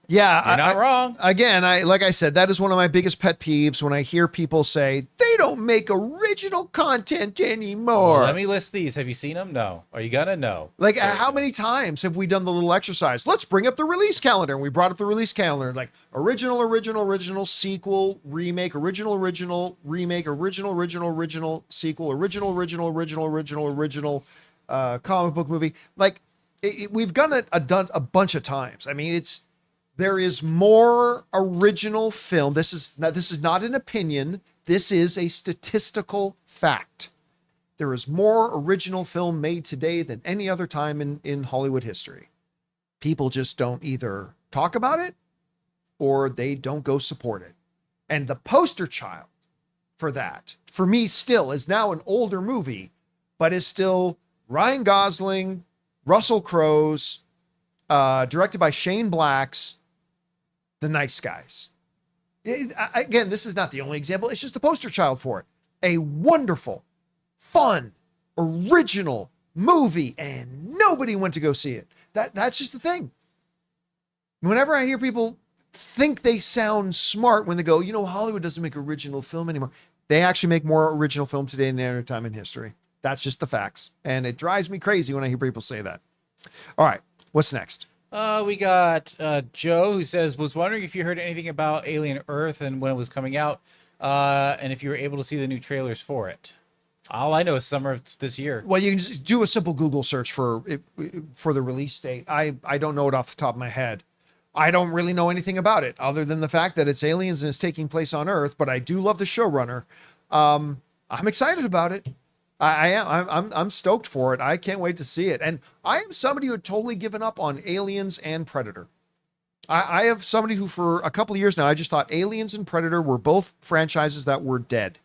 Yeah, you're not wrong. Again, like I said, that is one of my biggest pet peeves when I hear people say they don't make original content anymore. Well, let me list these. Have you seen them? No. Are you gonna? No. Like, how many times have we done the little exercise? Let's bring up the release calendar. And we brought up the release calendar, like original, sequel, remake, original, remake, original, sequel, original. comic book movie. Like we've done it a bunch of times. I mean, there is more original film. This is not an opinion. This is a statistical fact. There is more original film made today than any other time in Hollywood history. People just don't either talk about it or they don't go support it. And the poster child for that, for me, still is now an older movie, but is still Ryan Gosling, Russell Crowe's, directed by Shane Black's The Nice Guys. Again, this is not the only example. It's just the poster child for it. A wonderful, fun, original movie, and nobody went to go see it. That's just the thing. Whenever I hear people think they sound smart when they go, Hollywood doesn't make original film anymore. They actually make more original film today than any other time in history. That's just the facts. And it drives me crazy when I hear people say that. All right, what's next? We got Joe, who says, was wondering if you heard anything about Alien Earth and when it was coming out, and if you were able to see the new trailers for it. All I know is summer of this year. Well, you can just do a simple Google search for the release date. I don't know it off the top of my head. I don't really know anything about it other than the fact that it's aliens and it's taking place on Earth, but I do love the showrunner. I'm excited about it. I am. I'm stoked for it. I can't wait to see it. And I am somebody who had totally given up on Aliens and Predator. I have somebody who for a couple of years now, I just thought Aliens and Predator were both franchises that were dead.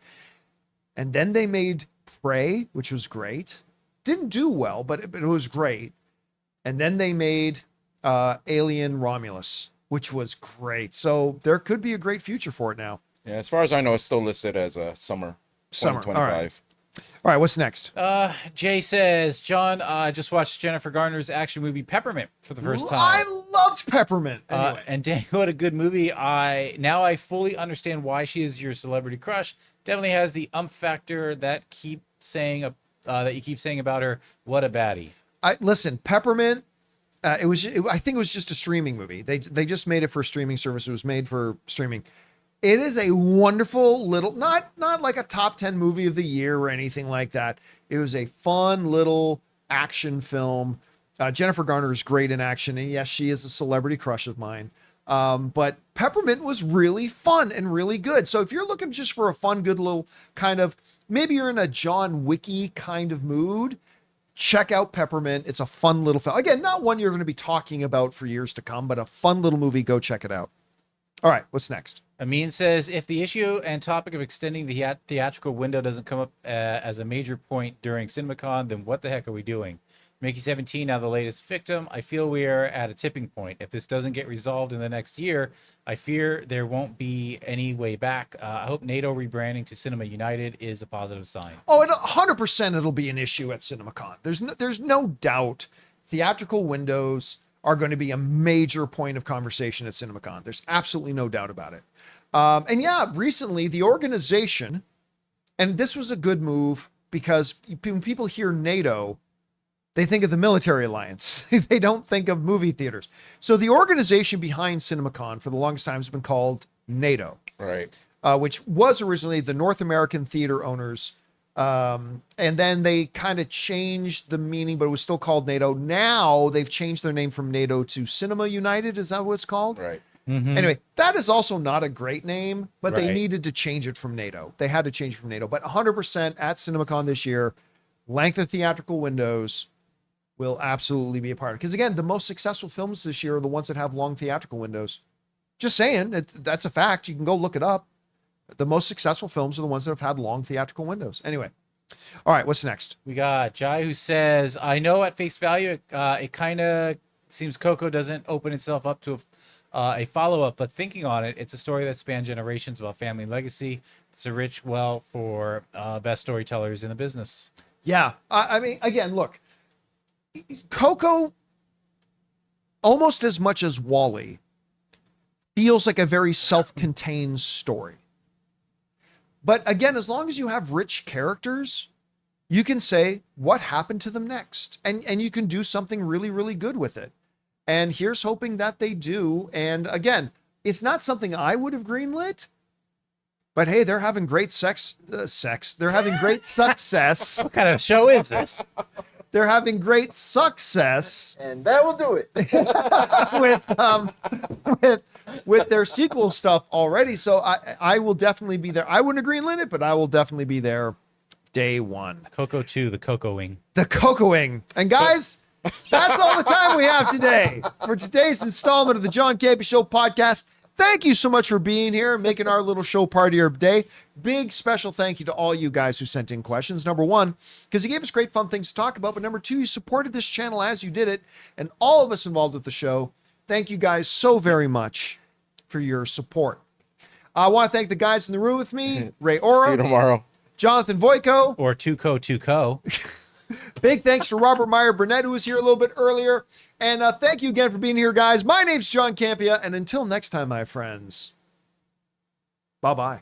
And then they made Prey, which was great. Didn't do well, but it was great. And then they made Alien Romulus, which was great. So there could be a great future for it now. Yeah, as far as I know, it's still listed as a summer 2025. All right, what's next? Jay says, John, I just watched Jennifer Garner's action movie Peppermint for the first time. I loved Peppermint. Anyway. And dang, what a good movie. I fully understand why she is your celebrity crush. Definitely has the factor that you keep saying about her. What a baddie. Listen, Peppermint. I think it was just a streaming movie. They just made it for a streaming service. It was made for streaming. It is a wonderful little, not like a top 10 movie of the year or anything like that. It was a fun little action film. Jennifer Garner is great in action, and yes, she is a celebrity crush of mine. But Peppermint was really fun and really good. So if you're looking just for a fun, good little kind of, maybe you're in a John Wicky kind of mood, check out Peppermint. It's a fun little film. Again, not one you're going to be talking about for years to come, but a fun little movie. Go check it out. All right, what's next? Amin says, if the issue and topic of extending the theatrical window doesn't come up as a major point during CinemaCon, then what the heck are we doing? Mickey 17, now the latest victim. I feel we are at a tipping point. If this doesn't get resolved in the next year, I fear there won't be any way back. I hope NATO rebranding to Cinema United is a positive sign. Oh, 100% it'll be an issue at CinemaCon. There's no doubt theatrical windows are going to be a major point of conversation at CinemaCon. There's absolutely no doubt about it. And yeah, recently the organization, and this was a good move because when people hear NATO, they think of the military alliance. They don't think of movie theaters. So the organization behind CinemaCon for the longest time has been called NATO, Right. which was originally the North American Theater Owners. And then they kind of changed the meaning, but it was still called NATO. Now they've changed their name from NATO to Cinema United. Is that what it's called? Right. Mm-hmm. Anyway, that is also not a great name, but they Right. needed to change it from NATO. They had to change it from NATO. But 100% at CinemaCon this year, length of theatrical windows will absolutely be a part of it. Because again, the most successful films this year are the ones that have long theatrical windows. Just saying, that's a fact. You can go look it up. The most successful films are the ones that have had long theatrical windows. Anyway, all right, what's next? We got Jai, who says, I know at face value, it kind of seems Coco doesn't open itself up to a follow-up, but thinking on it, it's a story that spans generations about family and legacy. It's a rich well for best storytellers in the business. Yeah, I mean, again, look, Coco, almost as much as Wall-E, feels like a very self-contained story. But again, as long as you have rich characters, you can say what happened to them next, and you can do something really, really good with it. And here's hoping that they do. And again, it's not something I would have greenlit, but hey, they're having great sex. They're having great success. What kind of show is this? they're having great success And that will do it. with their sequel stuff already. So I will definitely be there. I wouldn't agree in it, but I will definitely be there day one. Coco 2, the Coco Wing. The Cocoing. And guys, that's all the time we have today for today's installment of the John Campea Show podcast. Thank you so much for being here and making our little show part of your day. Big special thank you to all you guys who sent in questions. Number one, because you gave us great fun things to talk about. But number two, you supported this channel as you did it. And all of us involved with the show, thank you guys so very much for your support. I want to thank the guys in the room with me, Ray See you Ora, tomorrow. Jonathan Voico. Or Tuco. Big thanks to Robert Meyer Burnett, who was here a little bit earlier. And thank you again for being here, guys. My name's John Campea, and until next time, my friends, bye-bye.